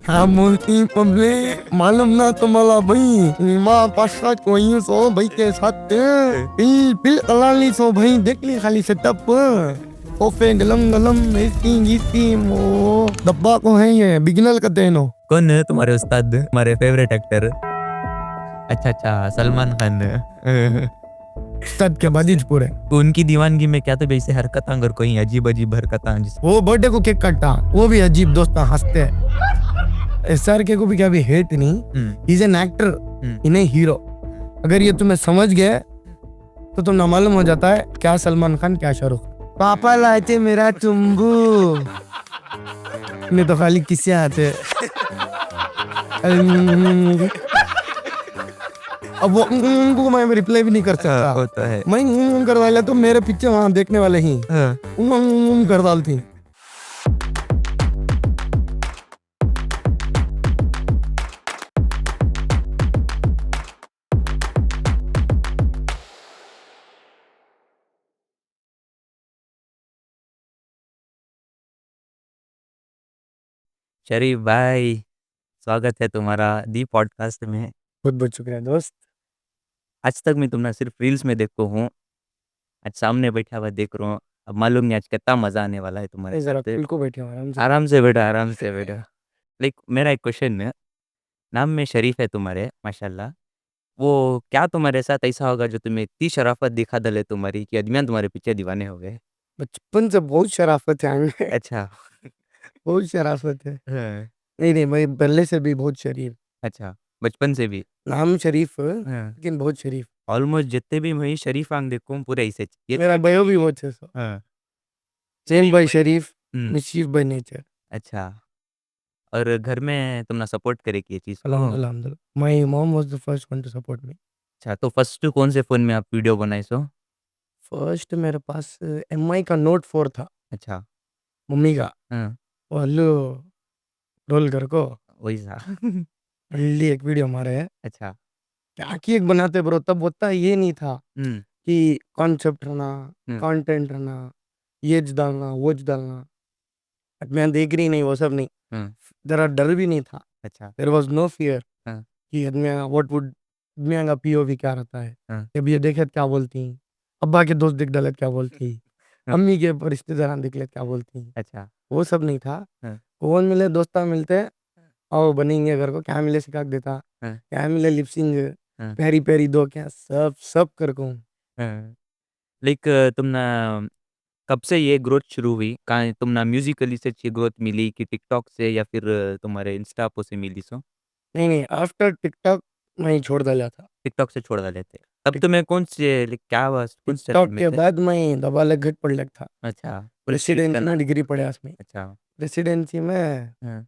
Multi public malam na tumala bhai ma pasat koyu so bhai के साथ pil pil kalali so bhai देख ली खाली setup ओफे गलम गलम इसकी वो डब्बा को है ये बिगिनर का देनो कौन है तुम्हारे उस्ताद, तुम्हारे फेवरेट एक्टर? अच्छा अच्छा, सलमान खान। उस्ताद के बाद पूरे उनकी दीवानगी में क्या तो वैसे हरकत अगर कोई अजीब अजीब हरकत वो बर्थडे को केक काटा वो भी अजीब दोस्त हंसते SRK को भी क्या भी हेट नहीं इज एन एक्टर इन्हें हीरो अगर ये तुम्हें समझ गए तो तुम ना मालूम हो जाता है क्या सलमान खान क्या शाहरुख पापा लाए थे मेरा चुम्बू नहीं तो खाली किससे आते अब वो उनको मैं रिप्लाई भी नहीं कर सकता होता है। मैं कर डाला तो मेरे पीछे वहां देखने वाले ही कर डालती शरीफ भाई, स्वागत है तुम्हारा दी पॉडकास्ट में। बहुत बहुत शुक्रिया दोस्त। आज तक मैं तुम्हें सिर्फ रील्स में देखो हूँ, आज सामने बैठा हुआ देख रहा हूँ। अब मालूम नहीं आज कितना मजा आने वाला है तुम्हारे जरा साथ। बिल्कुल बैठे हो आराम से। आराम से बैठा, आराम से बैठा। लाइक मेरा एक क्वेश्चन है, नाम में शरीफ है तुम्हारे माशाल्लाह, वो क्या तुम्हारे साथ ऐसा होगा जो तुम्हें इतनी शराफत दिखा दले तुम्हारी कि आदमियाँ तुम्हारे पीछे दीवाने हो गए? बचपन से बहुत शराफत है हमें अच्छा। बहुत शराफत है। हाँ, नहीं नहीं मैं पहले से भी बहुत शरीफ अच्छा, बचपन से भी। नाम शरीफ है, हाँ, लेकिन बहुत शरीफ। ऑलमोस्ट जितने भी मैं शरीफ आंग देखूं पूरे ऐसे ये। मेरा भयो भी बहुत है हाँ। सेम बाय शरीफ हम्म, मिशीफ बाय नेचर। अच्छा। और घर में तुमने सपोर्ट करे कि ये चीज़ को? अल्हम्दुलिल्लाह my mom was the first one two support me. अच्छा, तो फर्स्ट कौन से फ़ोन में आप वीडियो बनाए सो? फर्स्ट मेरे पास MI का नोट 4 था अच्छा। मम्मी का हाँ, वो हल्लू रोल कर को वही सा। हल्ली एक वीडियो हमारे है अच्छा। क्या की एक बनाते ब्रो तब होता ये नहीं था हुँ, कि कॉन्सेप्ट रहना हुँ, कंटेंट रहना ये डालना वो डालना मैं देख रही नहीं वो सब नहीं हुँ, जरा डर भी नहीं था। अच्छा। देयर वाज नो फियर हाँ, कि आदमी व्हाट वुड आदमी का POV क्या रहता है हाँ, जब ये देखे तो क्या बोलती हैं अब्बा के दोस्त दिख डाले तो क्या बोलती हाँ, अम्मी के रिश्तेदार दिख ले तो क्या बोलती हैं अच्छा। वो सब नहीं था। हाँ, कौन मिले दोस्ता मिलते और बनेंगे घर को क्या मिले सिखा के देता हाँ, क्या मिले लिपसिंग हाँ, पेरी पेरी दो क्या सब सब कर को हाँ। लाइक तुमने कब से ये ग्रोथ शुरू हुई? कहाँ तुमने म्यूज़िकली से अच्छी ग्रोथ मिली कि टिकटॉक से या फिर तुम्हारे इंस्टा पे से मिली सो? नहीं नहीं आफ्टर टिकटॉक मैं छोड़ डाला था। टिकटॉक से छोड़ डाले थे। तब तुम्हें कौन से लाइक क्या हुआ कौन से चैनल टिकटॉक में के थे? बाद मैं दबाले घट पड़ लग था अच्छा, पुलिस प्रेसिडेंसी स्टेशन। ना डिग्री पढ़ा उसमें अच्छा। प्रेसिडेंसी में हाँ,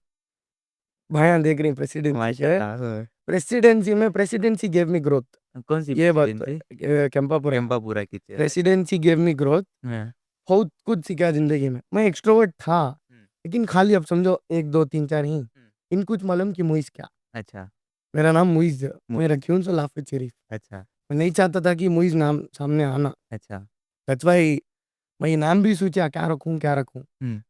भाया देख रही प्रेसिडेंसी के माशाल्लाह। हाँ। प्रेसिडेंसी में प्रेसिडेंसी गेव मी ग्रोथ कौन सी ये बात तो प्रेसिडेंसी? है, केम्पापुरा केम्पापुरा की थी। प्रेसिडेंसी गेव मी ग्रोथ हाँ। बहुत कुछ सीखा जिंदगी में। मैं एक्सट्रोवर्ट था हुँ, लेकिन खाली अब समझो 1 2 3 4 ही हुँ। इन कुछ मालूम कि मुइज क्या अच्छा, मेरा नाम मुइज है मु मैं रखी हूँ सो लाफिज शरीफ। अच्छा, मैं नहीं चाहता था कि मुइज नाम सामने आना अच्छा। दैट्स व्हाई मैं ये नाम भी सोचा क्या रखूँ क्या रखूँ। हुँ,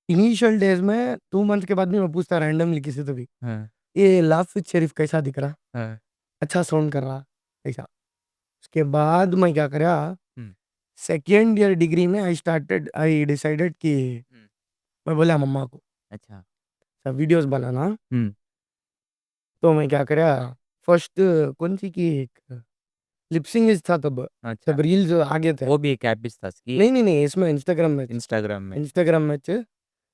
इनिशियल डेज में 2 मंथ के बाद भी मैं पूछता रैंडमली किसी से भी हाँ, ये लाफिज शरीफ कैसा दिख रहा हाँ, अच्छा साउंड कर रहा ऐसा। उसके बाद मैं क्या करा हुँ, सेकेंड ईयर डिग्री में आई डिसाइडेड कि हुँ। मैं बोला मम्मा को अच्छा। सब वीडियोस बनाना हुँ, तो मैं क्या करा फर्स्ट कौन सी की एक लिपसिंग था तब अच्छा। सब रील्स आगे थे। वो भी एक ऐप भी था इसकी नहीं नहीं नहीं इसमें इंस्टाग्राम में। इंस्टाग्राम में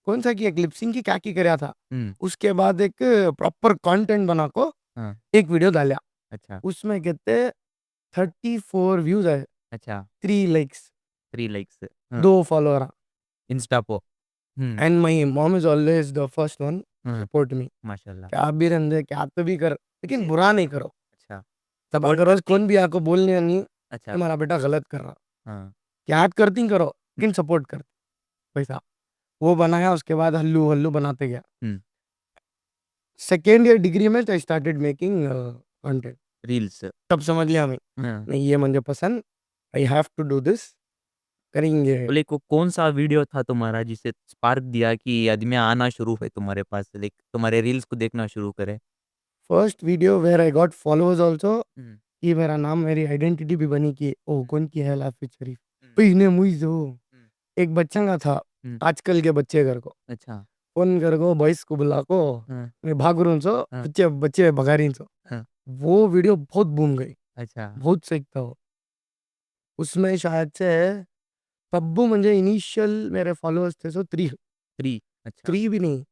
कौन सा की एक लिपसिंग की क्या की करा था। हुँ, उसके बाद एक प्रॉपर कंटेंट बना को हाँ, एक वीडियो डाला अच्छा, उसमें कहते 34 व्यूज आए अच्छा। 3 लाइक्स 3 लाइक्स। हाँ, 2 फॉलोअर इंस्टा पे। Hmm, and my mom is always the first one hmm, support me माशाल्लाह। क्या भी रंदे क्या तो भी कर लेकिन बुरा नहीं करो। अच्छा, तब सपोर्ट अगर रोज करती? कौन भी आको बोलने नहीं अच्छा, हमारा बेटा गलत कर रहा हाँ, क्या याद करती करो हुँ, लेकिन सपोर्ट कर पैसा वो बनाया उसके बाद हल्लू हल्लू बनाते गया। हुँ, सेकेंड ईयर डिग्री में I started making content reels. तब समझ लिया मैं हाँ, नहीं ये मुझे पसंद I have to do this करेंगे। तो लाइक वो कौन-सा वीडियो था तुम्हारा जिससे स्पार्क दिया कि आदमियाँ आना शुरू हुए तुम्हारे पास, लाइक तुम्हारे रील्स को देखना शुरू करे? First video where I got followers also, hmm, कि मेरा नाम, मेरी आइडेंटिटी भी बनी कि ओ कौन की है लाफिज शरीफ। हुँ, तो इन्हें मुई जो हुँ, एक बच्चा का था, हुँ, आजकल के बच्चे घर को अच्छा, फोन कर को बॉयस को बुला को हाँ, मैं भाग रहा हूँ सो हाँ, बच्चे बच्चे भगा रही सो। हाँ, वो वीडियो बहुत बूम गई, अच्छा, बहुत सही था वो। उसमें शायद से तब्बू म्हणजे इनिशियल मेरे फॉलोअर्स थे सो 3 3 अच्छा, 3 भी नहीं,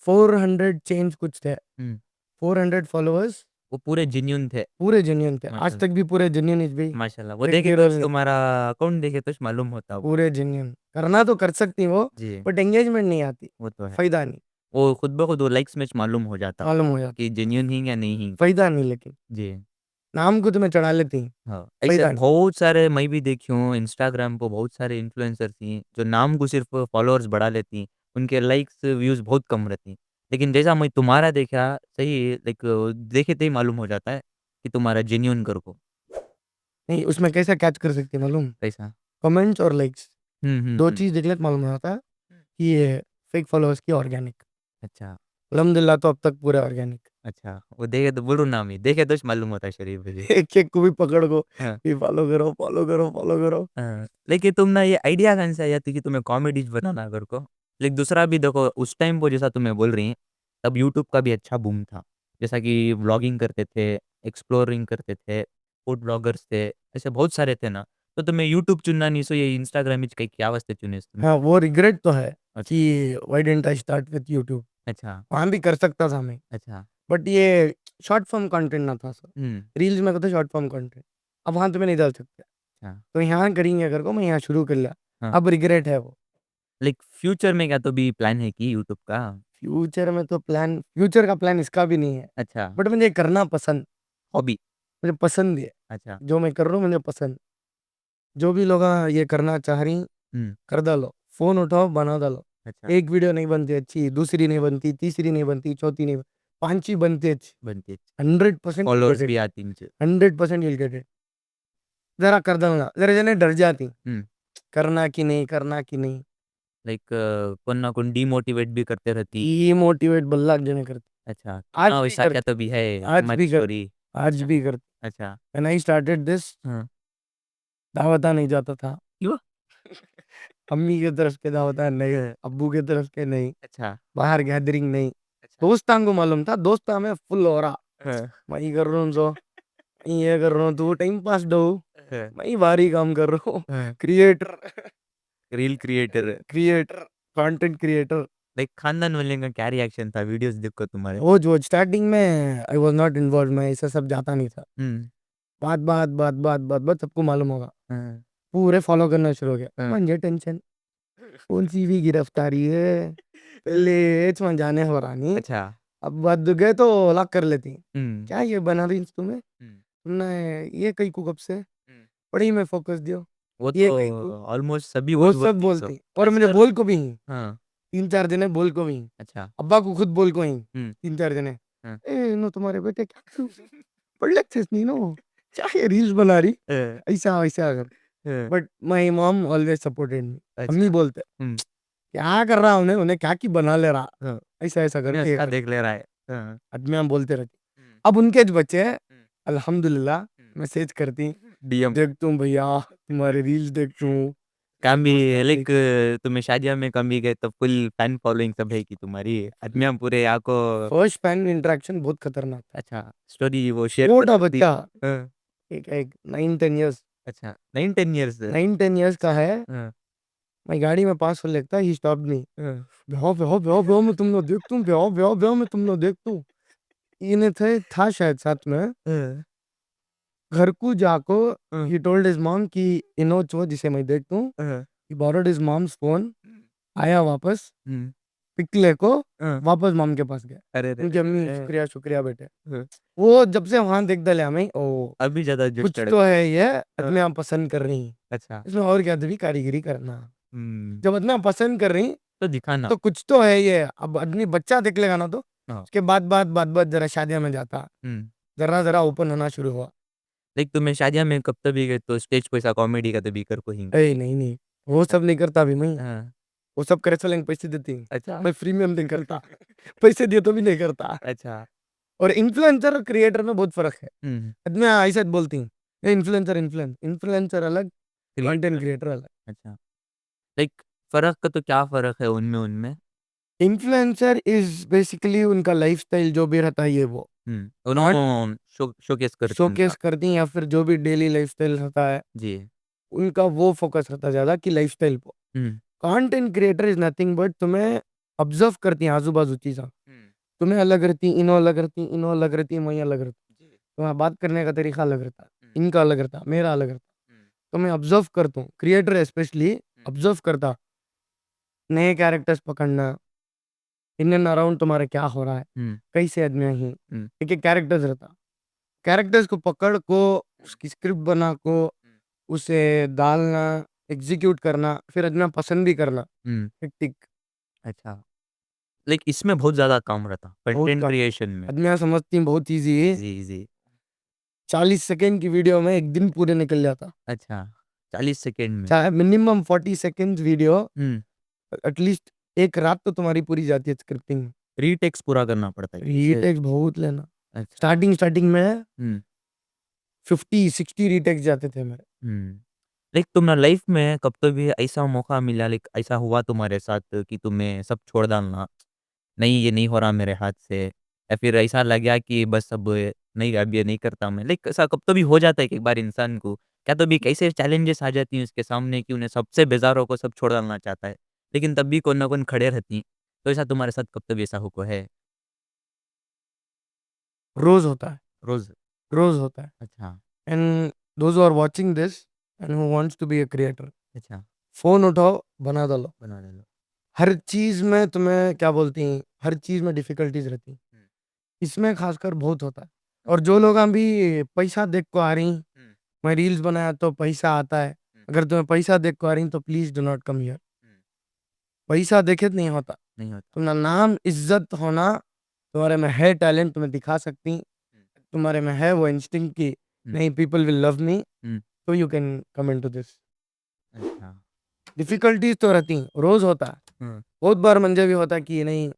400 चेंज कुछ थे। हुँ, 400 फॉलोअर्स वो पूरे जेन्युइन थे, पूरे जेन्युइन थे, आज माशाल्लाह, तक भी पूरे जेन्युइन इज भी माशाल्लाह। वो देखे देखते तो रहो। तुम्हारा अकाउंट देखे तो मालूम होता वो। पूरे जेन्युइन करना तो कर सकती वो, जी, बट एंगेजमेंट नहीं आती, वो तो है। फायदा नहीं, वो खुद ब खुद वो लाइक्स में मालूम हो जाता मालूम हो जाता, कि जेन्युइन ही या नहीं ही। फायदा नहीं, लेकिन जी। नाम को तुम्हें चढ़ा लेती, हाँ, ऐसे फायदा नहीं। बहुत सारे मैं भी देखी हूँ इंस्टाग्राम पे बहुत सारे इन्फ्लुएंसर थी, जो नाम को सिर्फ़ फॉलोअर्स बढ़ा लेती, उनके लाइक्स, व्यूज़ बहुत कम रहती। लेकिन जैसा मैं तुम्हारा देखा सही लाइक देखे ते ही मालूम हो जाता है कि तुम्हारा जेन्युइन करको, नहीं, उसमें कैसे कैच कर सकती है मालूम? कैसा? कमेंट्स और लाइक्स, हुँ, हुँ, 2 हुँ। चीज़ देख ले तो मालूम हो जाता है हुँ। कि ये फेक फॉलोअर्स की ऑर्गेनिक। अच्छा, अल्हम्दुलिल्लाह तो अब तक पूरे ऑर्गेनिक। अच्छा। वो देखे तो बोलूँ ना मैं, देखे तो मालूम होता है शरीफ मुझे। एक-एक को भी पकड़ को हाँ। कि फॉलो करो, फॉलो करो, फॉलो करो। हाँ, लेकिन तुम ना ये आइडिया कहाँ से आया था कि तुम्हें कॉमेडीज़ बनाना अगर को? लेकिन दूसरा भी देखो उस टाइम पे जैसा तुम्हें बोल रही हैं, तब यूट्यूब का भी अच्छा बूम था। जैसा कि व्लॉगिंग करते थे, एक्सप्लोरिंग करते थे, फूड ब्लॉगर्स थे, ऐसे बहुत सारे थे ना। तो तुम्हें यूट्यूब चुनना नहीं सो ये इंस्टाग्राम हिच कहीं क्या वास्ते चुने तुम? हाँ, वो रिग्रेट तो है कि अच्छा, why didn't I start with YouTube? अच्छा, वहाँ भी कर सकता था मैं, अच्छा। बट ये शॉर्ट फॉर्म कंटेंट ना था सर। हुँ, रील्स में कहते शॉर्ट फॉर्म कंटेंट, अब वहाँ तुम्हें नहीं डाल सकते। अच्छा, तो यहाँ करेंगे अगर को मैं यहाँ शुरू कर लिया, हाँ। अब रिग्रेट है वो। लाइक फ्यूचर में क्या तो भी प्लान है कि यूट्यूब का? फ्यूचर का प्लान इसका भी नहीं है, अच्छा, बट मुझे करना पसंद, हॉबी, मुझे पसंद है, अच्छा, जो मैं कर रहा हूँ मुझे पसंद। जो भी लोग ये करना चाह रही हुँ, कर डालो, फ़ोन उठाओ बना डालो। अच्छा, एक वीडियो नहीं बनती अच्छी, दूसरी नहीं बनती, तीसरी नहीं बनती, चौथी नहीं, 5वीं बनती अच्छी। बनती है। 100% you'll फॉलोअर्स get भी it, आती मुझे। 100% you'll get it। ज़रा कर डालना, ज़रा जने डर जाती, हुँ। करना कि नहीं, करना कि नहीं। लाइक कोण ना कोण डिमोटिवेट भी करते रहती। डीमोटिवेट बल्ला जने करती, अच्छा, आज हाँ, भी वैसा क्या करती, तो भी है आज हमारी भी करती, स्टोरी। आज अच्छा, भी करती। अच्छा, व्हेन आई स्टार्टेड दिस, हाँ। दावता नहीं जाता था। क्यों? अम्मी की तरफ के दावता नहीं, हाँ, अब्बू की तरफ के नहीं, अच्छा, बाहर गैदरिंग नहीं। अच्छा, दोस्तां को मालूम था, दोस्त हमें फुल हो रहा, हाँ, मैं ही कर रहा हूँ सो, मैं ये कर रहा हूँ, तू टाइम पास दो, हाँ, मैं ही भारी काम कर रहा हूँ। हाँ। Creator, reel creator creator, content creator. Like खानदान वाले का क्या रिएक्शन था वीडियोस देखकर तुम्हारे? वो स्टार्टिंग में आई वाज नॉट इन्वॉल्व, मैं ऐसा सब जाता नहीं था। हुँ, बात सबको मालूम होगा, हाँ, पूरे फॉलो करना शुरू हो गया। हाँ। मुझे टेंशन कौन सी भी गिरफ्तारी है, पहले एच में जाने हो रानी, अच्छा, अब बात गए तो लॉक कर लेती। हुँ, क्या ये बना रही तुम्हें, हुँ, तुमने ये कई को कब से हुँ। पढ़ाई में फोकस दियो, वो ये तो कई को, ऑलमोस्ट सभी वो वही सब बोलती है सो। बोलती और मुझे अक्सर बोल को भी, हाँ, 3-4 दिन है बोल को भी, अच्छा, अब्बा को खुद बोल को ही हुँ, 3-4 दिन है, हाँ। ए नो तुम्हारे बेटे क्या करूं? पढ़ लेते नहीं नो, क्या ये रील्स बना रही, ऐसा वैसा अगर। हाँ, but my mom always supported me. अम्मी अच्छा, बोलते हुँ, क्या कर रहा उन्हें उन्हें क्या की बना ले रहा, हाँ। ऐसा ऐसा नहीं करके ये अच्छा कर, देख ले रहा है। हाँ, आदमी हम बोलते रहते। हुँ, अब उनके जो बच्चे हैं, हुँ, अल्हम्दुलिल्लाह हुँ। मैसेज करती, डीएम देखता हूँ भैया तुम्हारे रील्स देखता हूँ, काम भी दोस्त लाइक देख। तुम्हें शादियाँ में कम भी गए तो फुल फैन फॉलोइंग सब है कि तुम्हारी आदमियाँ पूरे आपको फर्स्ट फैन इंटरेक्शन बहुत खतरनाक था। अच्छा स्टोरी वो शेयर छोटा करती थी। बच्चा, हाँ, एक एक 9-10 इयर्स, अच्छा 9-10 इयर्स 9-10 इयर्स का अच्छा, है। हाँ, मैं गाड़ी में पास होने लगता, ही स्टॉप्ड मी, हाँ, ब्याह ब्याह ब्याह ब्याह मैं तुम लोग देखता हूँ, ब्याह ब्याह ब्याह मैं तुम लोग देखता हूँ। इन्हें थे था शायद साथ में, हाँ, घर को जाको हाँ, ही टोल्ड हिज मॉम कि इनो चो जिसे मैं देखता हूँ, हाँ, ही बोरोड हिज मॉम्स फोन, आया वापस हुँ, पिक लेको, हाँ, वापस मॉम के पास गया। अरे रे! उनकी अम्मी हाँ, शुक्रिया शुक्रिया बेटे। हाँ, वो जब से वहां देख डाले हमें ओ अभी ज़्यादा कुछ इंटरेस्टेड है। तो है ये, हाँ, आदमी आप पसंद कर रही, अच्छा, इसमें और क्या भी कारीगरी करना, हुँ, जब आदमी आप पसंद कर रही तो दिखाना। तो कुछ तो है ये। अब आदमी बच्चा देख लेगा ना तो हाँ, उसके बाद जरा शादियां में जाता, हुँ, जरा जरा ओपन होना शुरू हुआ। लाइक तुम्हें शादियाँ में कब तभी गए तो स्टेज पे ऐसा कॉमेडी का तभी कर को ही ए नहीं नहीं, वो सब नहीं करता अभी मैं। हाँ, वो सब करे चलेंगे, पैसे देती हैं। अच्छा, मैं प्रीमियम नहीं करता। पैसे दिए तो भी नहीं करता। अच्छा, और इन्फ्लुएंसर और क्रिएटर में बहुत फर्क है। हुँ, मैं ऐसा बोलती हूँ, ये इन्फ्लुएंसर इन्फ्लुएंसर अलग, कंटेंट क्रिएटर, क्रिएटर अलग। अच्छा, लाइक फ़र्क का तो क्या फ़र्क है उनमें उनमें? इन्फ्लुएंसर इज बेसिकली उनका लाइफस्टाइल जो भी रहता है ये वो उन्होंने शोकेस करते हैं शोकेस उनका, करती हैं, या फिर जो भी डेली लाइफस्टाइल रहता है जी, उनका वो फोकस रहता है ज्यादा कि लाइफस्टाइल पे। Hmm, content creator is nothing but तुम्हें ऑब्जर्व करती हैं आजू बाजू चीज़ें। हुँ, तुम्हें अलग रहती, इनो अलग रहती, इनो अलग रहती, मैं अलग रहती। जी, तुम्हारा बात करने का तरीका अलग रहता है, हुँ, इनका अलग रहता, मेरा अलग रहता। हुँ, तो मैं ऑब्जर्व करता हूँ, क्रिएटर स्पेशली हुँ, ऑब्जर्व करता, नए कैरेक्टर्स पकड़ना, इन एंड अराउंड तुम्हारे क्या हो रहा है, हुँ, कैसे आदमी ही हुँ, एक एक कैरेक्टर्स रहता। कैरेक्टर्स को पकड़ को, उसकी स्क्रिप्ट बना को, हुँ, उसे डालना, एग्जीक्यूट करना, फिर आदमी पसंद भी करना। हुँ, टिक अच्छा, लाइक इसमें बहुत ज़्यादा काम रहता, बहुत कंटेंट कम। क्रिएशन में, आदमी समझती हैं बहुत ईजी है। जी, जी, 40 सेकेंड की वीडियो में एक दिन पूरे निकल जाता। अच्छा, 40 सेकंड में, चाहे मिनिमम 40 सेकेंड वीडियो, हुँ, एटलीस्ट एक रात तो तुम्हारी पूरी जाती है स्क्रिप्टिंग में। रीटेक्स पूरा करना पड़ता है कैसे? रीटेक्स बहुत लेना। अच्छा, स्टार्टिंग स्टार्टिंग में हुँ, 50-60 रीटेक्स जाते थे मेरे। हुँ। लाइक तुम्हारा लाइफ में कब तो भी ऐसा मौका मिला लाइक ऐसा हुआ तुम्हारे साथ कि तुम्हें सब छोड़ डालना, नहीं ये नहीं हो रहा मेरे हाथ से या फिर ऐसा लगा कि बस अब नहीं अब ये नहीं करता मैं। लाइक ऐसा कब तो भी हो जाता है कि एक बार इंसान को, क्या तो भी कैसे चैलेंजेस आ जाती हैं उसके सामने कि उन्हें सबसे बेज़ारों को सब छोड़ डालना चाहता है, लेकिन तब भी कौन ना कौन खड़े रहती हैं। तो ऐसा तुम्हारे साथ कब तभी ऐसा हुआ है? रोज होता है, रोज़? रोज होता है। अच्छा, and those are watching this and who wants to be a creator, अच्छा, फोन उठाओ, बना डालो। बना ले लो। हर चीज में तुम्हें क्या बोलती हैं, हर चीज में डिफिकल्टीज रहती हैं। हुँ, इसमें खासकर बहुत होता है। हुँ, और जो लोग अभी पैसा देख को आ रही, हुँ, मैं रील्स बनाया तो पैसा आता है, हुँ, अगर तुम्हें पैसा देख को आ रही तो please do not come here. Hmm, पैसा देखे तो नहीं होता। नहीं होता। तुम्हारा नाम इज्जत होना, तुम्हारे में है टैलेंट, तुम्हें दिखा सकती, हुँ, तुम्हारे में है वो इंस्टिंक्ट की हुँ, नहीं, पीपल विल लव मी, हुँ, तो you can come into this. अच्छा, डिफिकल्टीज तो रहती हैं, रोज होता है। हुँ। बहुत बार मुझे भी होता है कि ये नहीं,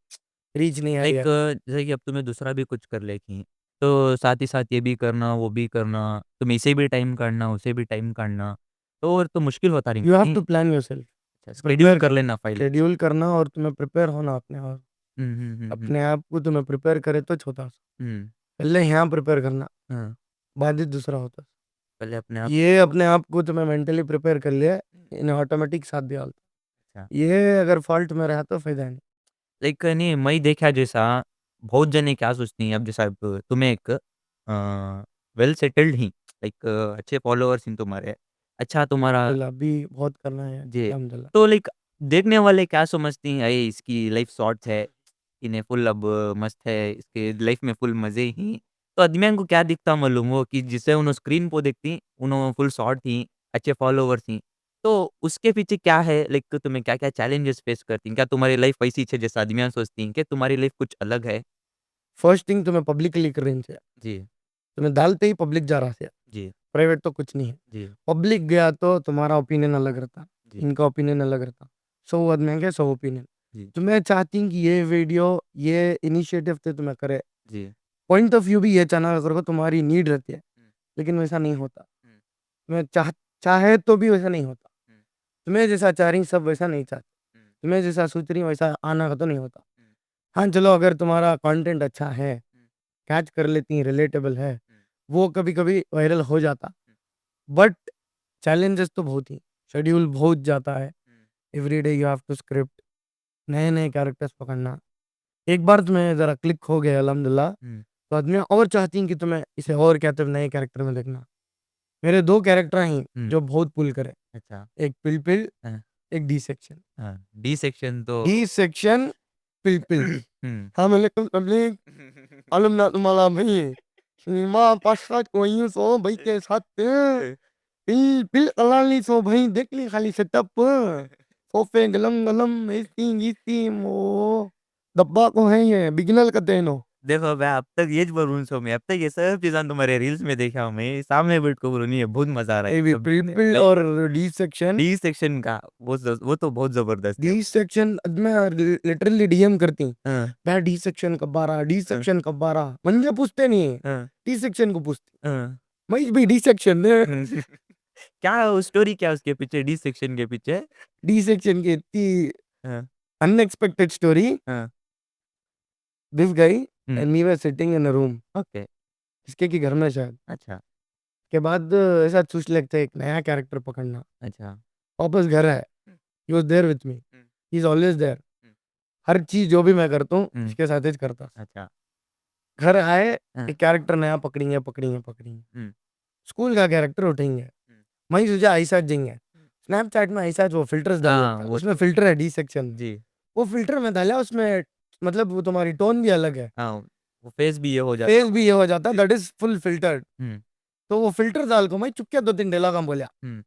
रीच नहीं आई लाइक है। जैसे कि अब तुम्हें दूसरा भी कुछ कर लेगी, तो साथ ही साथ ये भी करना, वो भी करना, तुम्हें इसे भी टाइम काढ़ना, उसे भी टाइम काढ़ना, तो और तो मुश्किल होता नहीं यू हैव नहीं? टू प्लान योरसेल्फ, अच्छा, शेड्यूल प्रिपेयर कर करना, लेना फाइल। शेड्यूल करना और तुम्हें प्रिपेयर होना अपने और हुँ, हुँ, हुँ, हुँ, अपने आप को तुम्हें प्रिपेयर करे तो छोटा सा, हुँ, पहले यहाँ प्रिपेयर करना, हाँ, बाद ही दूसरा होता। पहले अपने आप ये अपने आप को तुम्हें मेंटली प्रिपेयर कर लिया, हुँ, इन्हें ऑटोमेटिक साथ दिया। अच्छा, ये अगर फॉल्ट में रहा तो फायदा नहीं। लाइक नहीं मैं देखा जैसा बहुत जने क्या सोचती हैं अब जैसा अब तुम्हें एक वेल सेटल्ड ही लाइक अच्छे फॉलोअर्स हैं तुम्हारे, अच्छा तुम्हारा अल्हम्दुलिल्लाह अभी बहुत करना है जी। अल्हम्दुलिल्लाह। तो लाइक देखने वाले क्या समझती हैं, अरे इसकी लाइफ शॉर्ट है, इन्हें फुल अब मस्त है, इसके लाइफ में फुल मज़े ही। तो आदमियों को क्या दिखता मालूम हो कि जिसे उन्हों स्क्रीन पे देखती, उन्हों फुल शॉर्ट थी, अच्छे फॉलोवर्स थी। तो उसके पीछे क्या है लाइक तुम्हें क्या-क्या चैलेंजेस फेस करती हैं? क्या तुम्हारी लाइफ वैसी है जैसा आदमियाँ सोचती हैं कि तुम्हारी लाइफ कुछ अलग है? फर्स्ट थिंग तुम्हें पब्लिकली करनी चाहिए। जी, तुम्हें डालते ही पब्लिक जा रहा है, जी, प्राइवेट तो कुछ नहीं है। जी, पब्लिक गया तो तुम्हारा ओपिनियन अलग रहता, जी, इनका ओपिनियन अलग रहता। 100 आदमी के 100 ओपिनियन। जी, तुम्हें चाहती हैं कि ये वीडियो, ये इनिशिएटिव थे तुम्हें करे, जी। पॉइंट ऑफ व्यू भी ये चाहना करो, तुम्हारी नीड रहती है, हुँ, लेकिन वैसा नहीं होता। हुँ, तुम्हें चाहे तो भी वैसा नहीं होता। हुँ, तुम्हें जैसा चाह रही सब वैसा नहीं चाहते। हुँ, तुम्हें जैसा सोच रही वैसा आना का तो नहीं होता। हुँ, हाँ, चलो अगर तुम्हारा कंटेंट अच्छा है, हुँ, कैच कर लेती हैं, रिलेटेबल है, हुँ, वो कभी-कभी वायरल हो जाता। हुँ, बट चैलेंजेस तो बहुत ही, शेड्यूल बहुत जाता है। Hmm, everyday you have to script, नए-नए कैरेक्टर्स पकड़ना। एक बार तुम्हें ज़रा क्लिक हो गया अल्हम्दुलिल्लाह, हुँ, तो आदमी और चाहती हैं कि तुम्हें इसे और क्या तुम नए कैरेक्टर में देखना। मेरे 2 कैरेक्टर हैं हुँ, जो बहुत पुल करे, अच्छा, एक पिल-पिल, हाँ, एक डी सेक्शन। हाँ, डी सेक्शन तो डी सेक्शन, पिल-पिल. हुँ। Assalamualaikum tabligh, alam na tumalabhi. सीमा पासवाट कोई सो भाई के साथ पिल पिल कलाली सो भाई देख ली खाली सेटअप सोफे गलम गलम एसी गीसी वो डब्बा को है ये बिगिनर का देनो देखो मैं अब तक ये बोलूँ सो मैं अब तक ये सब चीज़ें तुम्हारे रील्स में देखा हूँ मैं सामने बैठ के बोलूँ नहीं बहुत मजा आ रहा है ये सब पिलपिल लाइक और डी सेक्शन, डी सेक्शन का वो तो बहुत जबरदस्त है डी सेक्शन मैं लिटरली डीएम करती हूँ, हाँ भाई डी सेक्शन कब आ रहा, डी हाँ सेक्शन कब आ रहा, मुझे पूछते नहीं है, हाँ डी सेक्शन को पूछते, हाँ मैं भी डी सेक्शन है। क्या स्टोरी क्या उसके पीछे डी सेक्शन के पीछे डी सेक्शन की इतनी हाँ अनएक्सपेक्टेड स्टोरी, हाँ this guy hmm, and we were sitting in a room, okay इसके की घर में शायद, अच्छा के बाद ऐसा सोच लगता है एक नया कैरेक्टर पकड़ना, अच्छा वापस घर है, he was there with me, hmm, he is always there, hmm, हर चीज जो भी मैं करता हूँ हम्म, इसके साथ ही करता, अच्छा घर आए हाँ एक कैरेक्टर नया पकड़ेंगे पकड़ेंगे पकड़ेंगे, हम्म, स्कूल का कैरेक्टर उठेंगे, हम्म, वहीं सोचा ऐसा जाएंगे, हम्म, स्नैपचैट में ऐसा वो फिल्टर्स डाल हाँ देता है, वो उसमें तो फिल्टर है डी सेक्शन, जी वो फिल्टर में डाला उसमें, मतलब वो तुम्हारी टोन भी अलग है, हाँ वो फेस भी ये हो जाता फेस भी ये हो जाता है, दैट इज फुल फिल्टर्ड, हम्म तो वो फिल्टर डाल को मैं चुपके 2-3 डायलॉग हम बोला, हम्म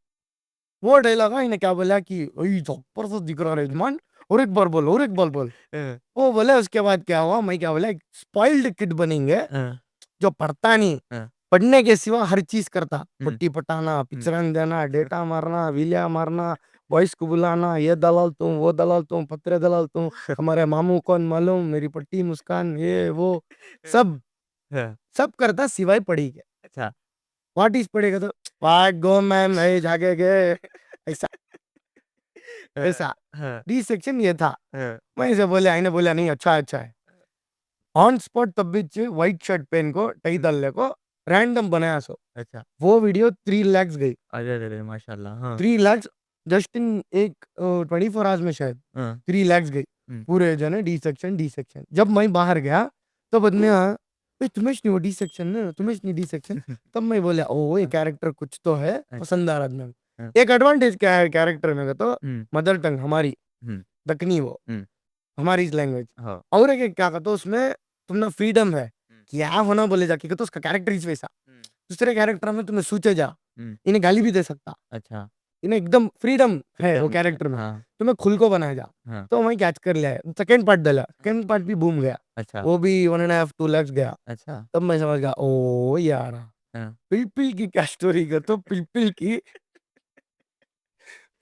वो डायलॉग इन्हें क्या बोला कि ओए जबरदस्त दिख रहा है रेजमान, और एक बार बोल और एक बार बोल, हाँ वो बोले, उसके बाद क्या हुआ, मैं क्या बोला, एक स्पॉइल्ड किड बनेंगे हाँ जो पढ़ता नहीं, हाँ पढ़ने के सिवा हर चीज करता, हम्म, पट्टी पटाना, हम्म, पिक्चरान देना, डेटा मारना, विलिया मारना, वॉइस को बुलाना, ये दलाल तुम वो दलाल तुम पत्रे दलाल तुम, हमारे मामू कौन मालूम, मेरी पट्टी मुस्कान, ये वो सब हाँ, सब करता सिवाय पढ़ी के, अच्छा व्हाट इज पढ़ेगा तो वाट गो मैम है जागे गए, ऐसा हाँ ऐसा हाँ डी सेक्शन ये था, हाँ मैं इसे बोले आईने बोला नहीं अच्छा है, ऑन स्पॉट तब भी व्हाइट शर्ट पहन को टाई डालने को रैंडम बनाया सो, अच्छा वो वीडियो 3 lakhs गई, अरे अरे माशाल्लाह हाँ 3 lakhs जस्ट इन एक 24 hours में शायद हाँ 3 lakhs गई, हम्म, पूरे जने डी सेक्शन, जब मैं बाहर गया तो बदने तुम्हें नहीं वो डी सेक्शन ना, तुम्हें नहीं डी सेक्शन, तब मैं बोला ओ ये हाँ, कैरेक्टर कुछ तो है, अच्छा पसंद आ रहा है, हाँ, एक एडवांटेज क्या है कैरेक्टर में तो हम्म मदर टंग हमारी हम्म दखनी वो हम्म, हमारी लैंग्वेज, हाँ और एक क्या कहते उसमें तुमने फ्रीडम है, हम्म, क्या होना बोले जाके तो उसका कैरेक्टर ही वैसा, हम्म, दूसरे कैरेक्टर में तुम्हें सोचे जा, हम्म, इन्हें गाली भी दे सकता, अच्छा इन्हें एकदम फ्रीडम है वो फ्रीडम कैरेक्टर में, हाँ तुम्हें खुल को बनाया जा, हाँ तो मैं कैच कर लिया है, सेकंड पार्ट डाला, सेकंड पार्ट भी बूम गया, अच्छा वो भी 1.5-2 lakhs गया, अच्छा तब मैं समझ गया ओ यार, हाँ पिलपिल की क्या स्टोरी का तो पिलपिल की,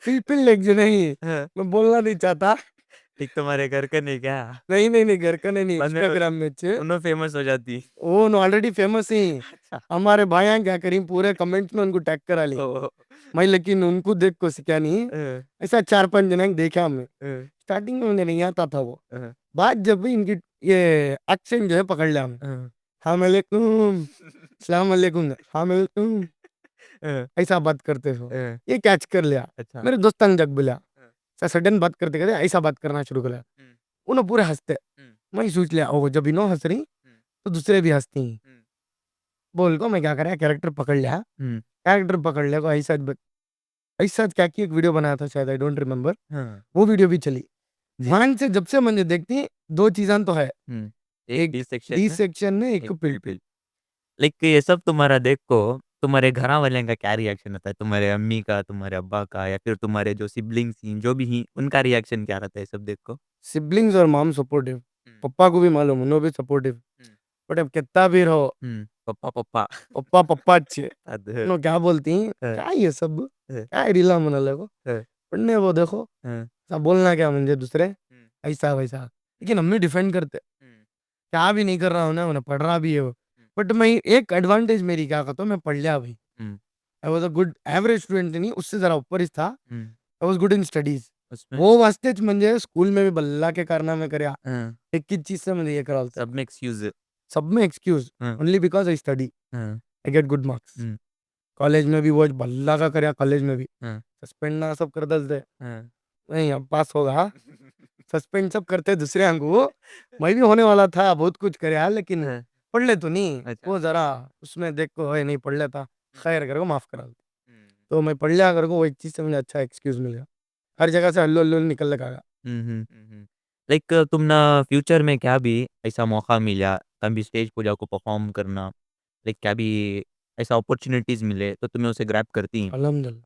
पिलपिल एक जो नहीं, हाँ, मैं बोलना नहीं चाहता, ठीक तुम्हारे घर का नहीं क्या नहीं घर का नहीं बाद में इंस्टाग्राम में उन्हों फेमस हो जाती वो ऑलरेडी फेमस ही, अच्छा हमारे भाई हैं क्या करीं पूरे कमेंट्स में उनको टैग करा ली, ओ मैं लेकिन उनको देख को सीखा नहीं, अ, ऐसा 4-5 जने को देखा हमने, अ, स्टार्टिंग में मुझे नहीं आता था वो, अ, बात जब भी इनकी ये एक्सेंट जो है पकड़ लिया हमने, अ, हाँ वालेकुम सलाम वालेकुम हाँ वालेकुम, अ, ऐसा बात करते हो, अ, ये कैच कर लिया, अच्छा मेरे दोस्त ने जग बोला, अ, सडन बात करते करते ऐसा बात करना शुरू कर लिया, हुँ, उन्हें पूरे हंसते, हुँ, मैं सोच लिया ओ जब इन्हों हंस रही हुँ, तो दूसरे भी हंसती हैं, हुँ, बोल को मैं क्या करा कैरेक्टर पकड़ लिया, हुँ, कैरेक्टर पकड़ लिया को ऐसा क्या की एक वीडियो बनाया था शायद आई डोंट रिमेम्बर, हाँ, वो वीडियो भी चली, जी, वहां से जब से मुझे देखती 2 चीज़ें तो है, हुँ, एक एक डी सेक्शन डी में, सेक्शन में एक एक पिलपिल, लाइक ये सब तुम्हारा देख को तुम्हारे घरा वाले का क्या रिएक्शन होता है? तुम्हारे अम्मी का, तुम्हारे अब्बा का या फिर तुम्हारे जो सिब्लिंग्स हैं, जो भी हैं, उनका रिएक्शन क्या रहता है ये सब देख को? सिबलिंग्स और मॉम सपोर्टिव, हुँ, पप्पा को भी मालूम उन्होंने भी सपोर्टिव, हुँ, बट अब कितना भी रहो पप्पा पप्पा पप्पा पप्पा अच्छे, अद उन्होंने क्या बोलती हैं अ, क्या ये सब, अ, क्या रीला मन लगो, अ, पढ़ने वो देखो, अ, सब बोलना क्या मुझे दूसरे, हुँ, ऐसा वैसा, हुँ, लेकिन हम भी डिफेंड करते, हुँ, क्या भी नहीं कर रहा हूँ ना, उन्हें पढ़ रहा भी है वो, हुँ, बट मैं एक एडवांटेज मेरी क्या कहता हूँ, मैं पढ़ लिया भाई, hmm, I was a good average student नहीं, उससे जरा ऊपर ही था, hmm, I was good in studies, उसमें वो वास्तेच म्हणजे स्कूल में भी बल्ला के कारनामे कर्या, हाँ, एक ही चीज से मुझे ये कराल सब में एक्सक्यूज़ सब में एक्सक्यूज, हाँ, ओनली बिकॉज आई स्टडी, हाँ, I get good marks, hmm, college में भी वो बल्ला का कर्या, कॉलेज में भी हाँ, सस्पेंड ना सब कर दलते, हाँ, नहीं अब पास होगा, सस्पेंड सब करते दूसरे अंगू, मैं भी होने वाला था, बहुत कुछ कर्या लेकिन हाँ, पढ़ ले तो नहीं, अच्छा, वो जरा उसमें देख को है नहीं पढ़ लेता, हुँ, खैर कर को माफ करा, हुँ, तो मैं पढ़ लिया कर को वो एक चीज से मुझे अच्छा एक्सक्यूज मिल गया, हर जगह से हल्लो हल्लो निकल लगा, हुँ, हुँ, हुँ, हुँ। लाइक तुम ना फ्यूचर में क्या भी ऐसा मौका मिला, कभी स्टेज पे जाकर परफ़ॉर्म करना, लाइक क्या भी ऐसा अपॉर्च्युनिटीज़ मिले, तो तुम्हें उसे ग्रैब करती हैं? अल्हम्दुलिल्लाह,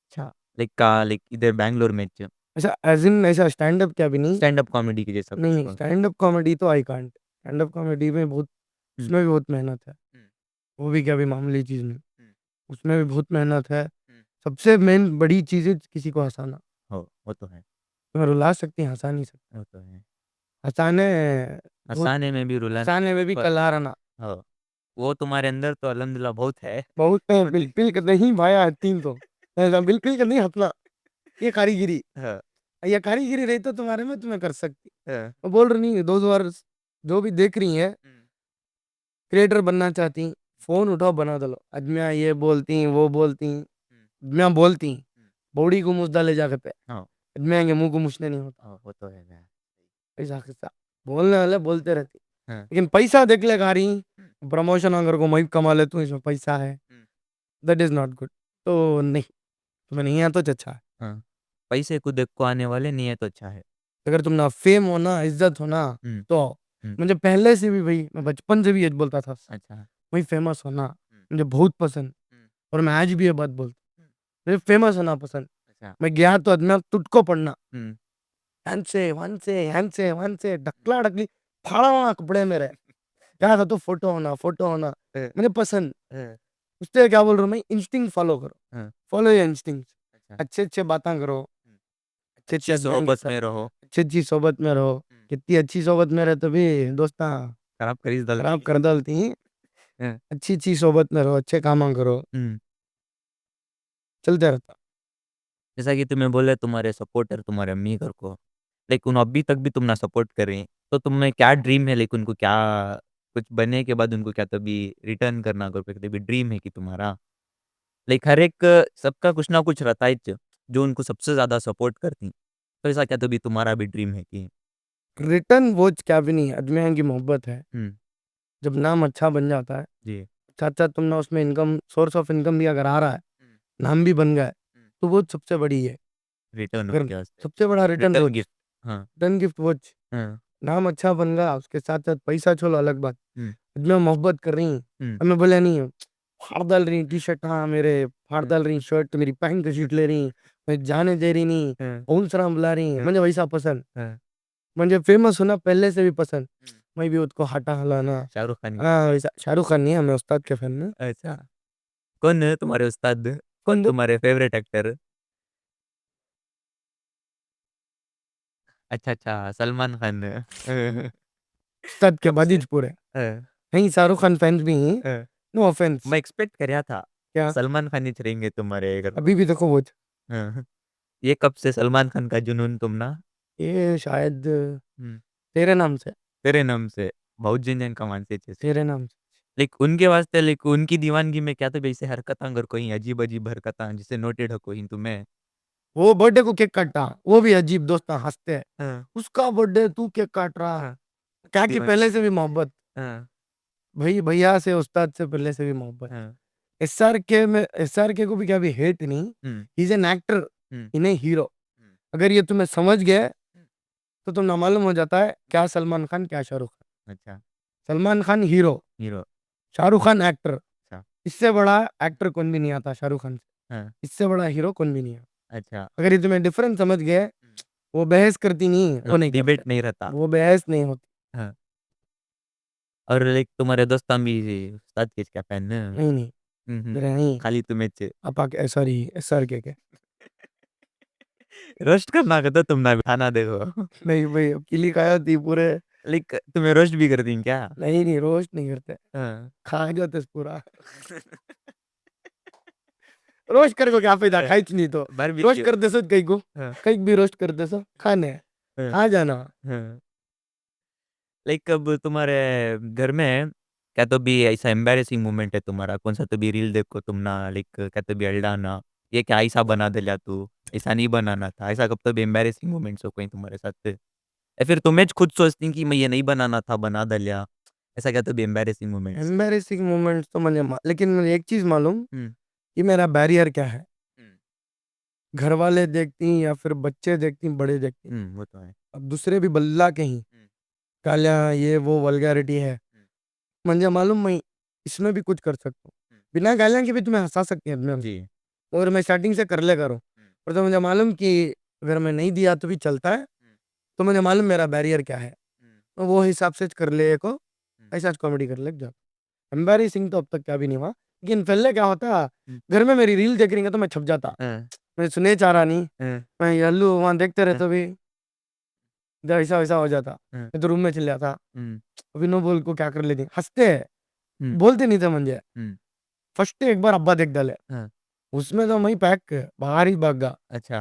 अच्छा, लाइक इधर बैंगलोर में ऐसा एज़ इन ऐसा स्टैंड अप क्या भी नहीं, स्टैंड अप कॉमेडी के जैसा कुछ नहीं हो? स्टैंड अप कॉमेडी तो I can't, stand up comedy में बहुत, उसमें भी बहुत मेहनत है। वो भी क्या भी मामूली चीज नहीं, उसमें भी बहुत मेहनत है। सबसे मेन बड़ी चीज है किसी को हंसाना। हो वो तो है, तुम्हें रुला सकती है, हंसा नहीं सकती। वो तो है। हंसाने बहुत, हँसाने में भी रुलाने हंसाने में भी पर कलारना हो, वो तुम्हारे अंदर तो अल्हम्दुलिल्लाह बहुत है। बहुत है। बिल्कुल का नहीं भाया है, 3 तो ऐसा बिल्कुल का नहीं हंसना, ये कारीगिरी, हाँ, ये कारीगिरी रही तो तुम्हारे में तुम्हें कर सकती। हाँ, मैं बोल रही नहीं, 2 बार जो भी देख रही है क्रिएटर बनना चाहती, फोन उठाओ बना दो। अदमिया ये बोलती वो बोलती, अदमिया बोलती बॉडी को मुझ डाले जाके पे, हाँ, अदमिया के मुंह को मुछने नहीं होता। वो तो है ना। ऐसा किस्सा, बोलने वाले बोलते रहती, हाँ, लेकिन पैसा देख ले गा रही, प्रमोशन अगर को मैं कमा ले तू, इसमें पैसा है, दैट इज नॉट गुड। तो नहीं, तुम्हें नहीं आता तो अच्छा है। हाँ, पैसे को देख को आने वाले नहीं है तो अच्छा है। अगर तुम ना फेम होना, इज्जत होना, हम्म, तो हम्म, मुझे पहले से भी भाई, मैं बचपन से भी ये बोलता था, अच्छा, वही फेमस होना मुझे बहुत पसंद। हम्म, और मैं आज भी ये बात बोलता हूँ, मुझे फेमस होना पसंद। अच्छा, मैं गया तो मैं तुटको पढ़ना, हम्म, वन से ढकला ढकली फाड़ा हुआ कपड़े मेरे, क्या था तो फोटो होना हाँ, मुझे पसंद। हाँ, उससे क्या बोल रहा हूँ मैं, इंस्टिंक्ट फॉलो करो, हाँ, फॉलो योर इंस्टिंक्ट। अच्छा, अच्छे अच्छे बातें करो, अच्छे अच्छे अच्छी अध्ययन के सोहबत साथ, में रहो। अच्छी अच्छी सोबत में रहो। कितनी अच्छी सोबत में रहे तो भी दोस्ता खराब करीज दल। खराब कर डालती। हाँ, अच्छी अच्छी सोबत में रहो, अच्छे काम करो, हम्म, चलते रहता। जैसा कि तुम्हें बोले तुम्हारे सपोर्टर तुम्हारे अम्मी घर को, लेकिन अभी तक भी तुम ना सपोर्ट कर रही हैं, तो तुम्हें क्या ड्रीम है, लेकिन उनको क्या कुछ बनने के बाद उनको क्या तभी रिटर्न करना अगर कभी ड्रीम है कि तुम्हारा, लाइक हर एक सबका कुछ ना कुछ रहता है जो उनको सबसे ज्यादा सपोर्ट करती, तो ऐसा क्या तभी तुम्हारा भी ड्रीम है कि रिटर्न वो क्या भी नहीं, आदमी की मोहब्बत है। हम्म, जब नाम अच्छा बन जाता है, जी, साथ साथ तुम ना उसमें इनकम, सोर्स ऑफ इनकम भी अगर आ रहा है, नाम भी बन गया है, तो वो सबसे बड़ी है। रिटर्न अगर उसके वास्ते, सबसे बड़ा रिटर्न वो, रिटर्न गिफ्ट। हाँ, रिटर्न गिफ्ट वो, हाँ, नाम अच्छा बन गया, उसके साथ साथ पैसा छोड़ो अलग बात, हम्म, इतना मोहब्बत कर रही, हम्म, हमें बोले नहीं फाड़ डाल रही टी शर्ट, हाँ मेरे फाड़ हम्म, डाल रही शर्ट, मेरी पैंट की सीट ले रही, मैं जाने दे रही नहीं, हाँ, कौन सा बुला रही, हाँ, मुझे वैसा पसंद। हाँ, मुझे फेमस होना पहले से भी पसंद, मैं भी उसको हटा हलाना। शाहरुख खान की। हाँ वैसा, शाहरुख खान नहीं है, मैं उस्ताद के फैन में। अच्छा, कौन है तुम्हारे उस्ताद, कौन तो तुम्हारे फेवरेट एक्टर? अच्छा, अच्छा, सलमान खान। उस्ताद के कब बाद ही से? पूरे, अ, नहीं शाहरुख खान फैंस भी हैं, अ, नो ऑफेंस। मैं एक्सपेक्ट कर रहा था क्या, सलमान खान ही रहेंगे तुम्हारे घर को। अभी भी देखो वो, हाँ, ये कब से सलमान खान का जुनून तुम ना? ये शायद हम्म, तेरे नाम से, तेरे नाम से बहुत जिन का मानसे से, तेरे नाम से। लाइक उनके वास्ते, लाइक उनकी दीवानगी में क्या तो वैसे हरकत अगर कोई अजीब अजीब हरकत जिसे नोटेड हो कोई तुम्हें। वो बर्थडे को केक काटा, वो भी अजीब, दोस्त हंसते हैं, हाँ, उसका बर्थडे तू केक काट रहा, हाँ, क्या कि दीवान, पहले से भी मोहब्बत, हाँ, भाई भैया से उस्ताद से पहले से भी मोहब्बत। हाँ, SRK में, SRK को भी क्या भी हेट नहीं, hmm, he is an actor, hmm, in a hero. Hmm, अगर ये तुम्हें समझ गए तो तुम ना मालूम हो जाता है क्या सलमान खान क्या शाहरुख खान। अच्छा, Salman Khan hero, hero, Shahrukh Khan actor. अच्छा, इससे बड़ा एक्टर कौन भी नहीं आता शाहरुख खान से, हाँ, इससे बड़ा हीरो कौन भी नहीं आता। अच्छा, अगर ये तुम्हें डिफरेंस समझ गए, वो बहस करती नहीं, वो नहीं करते, डिबेट नहीं रहता। वो बहस नहीं होती। हाँ, और लाइक तुम्हारे दोस्त भी उस्ताद के क्या फैन है? नहीं नहीं, मेरे नहीं, खाली तुम्हें चे आपा के, सॉरी SRK के। रोस्ट करना कहता तुम ना खाना देखो। नहीं भाई, किली खाया थी पूरे। लाइक तुम्हें रोस्ट भी कर दी क्या? नहीं नहीं, रोस्ट नहीं करते, हाँ। खा जाते पूरा। रोस्ट कर को क्या फायदा, खाई नहीं तो रोस्ट बारबेक्यू। कर दे सो कहीं को, हाँ, कहीं भी रोस्ट कर दे सो, खाने हाँ, खा जाना। हाँ। लाइक अब तुम्हारे घर में क्या तो भी ऐसा एम्बेरसिंग मोमेंट है तुम्हारा, कौन सा तो भी रील देखो तुम ना, लाइक क्या तो भी अल्डाना ये क्या ऐसा बना दिला तू, ऐसा नहीं बनाना था, ऐसा कब तो भी एम्बेरसिंग मोमेंट्स हो कहीं तुम्हारे साथ, या फिर तुम्हें खुद सोचती कि मैं ये नहीं बनाना था बना दिया, ऐसा क्या तो भी एम्बेरसिंग मोमेंट्स? एम्बेरसिंग मोमेंट्स तो मुझे लेकिन मुझे एक चीज मालूम हम्म, कि मेरा बैरियर क्या है। हम्म, घर वाले देखती या फिर बच्चे देखती, बड़े देखती, वो तो है। अब दूसरे भी बल्ला के ही हम्म, गालियाँ ये वो वल्गैरिटी है, हम्म, मुझे मालूम मैं इसमें भी कुछ कर सकता हूँ। हम्म, बिना गालियाँ के भी तुम्हें हंसा सकती है मैं, जी, और मैं स्टार्टिंग से कर ले करूँ। हम्म, और तो मुझे मालूम कि अगर मैं नहीं दिया तो भी चलता है, हम्म, तो मुझे मालूम मेरा बैरियर क्या है। वो हिसाब से कर ले को ऐसा कॉमेडी कर ले जा। एम्बैरेसिंग तो अब तक क्या भी नहीं हुआ, लेकिन पहले क्या होता, घर में मेरी रील देख रही तो मैं छप जाता, मैं सुने चाह रहा नहीं, मैं यल्लू वहां देखते रहे तो भी ऐसा वैसा हो जाता, मैं तो रूम में चल जाता। अभी नो बोल को क्या कर लेती, हंसते बोलते नहीं थे मुझे। फर्स्ट एक बार अब्बा देख डाले, उसमें तो मैं पैक बाहर ही भाग गया। अच्छा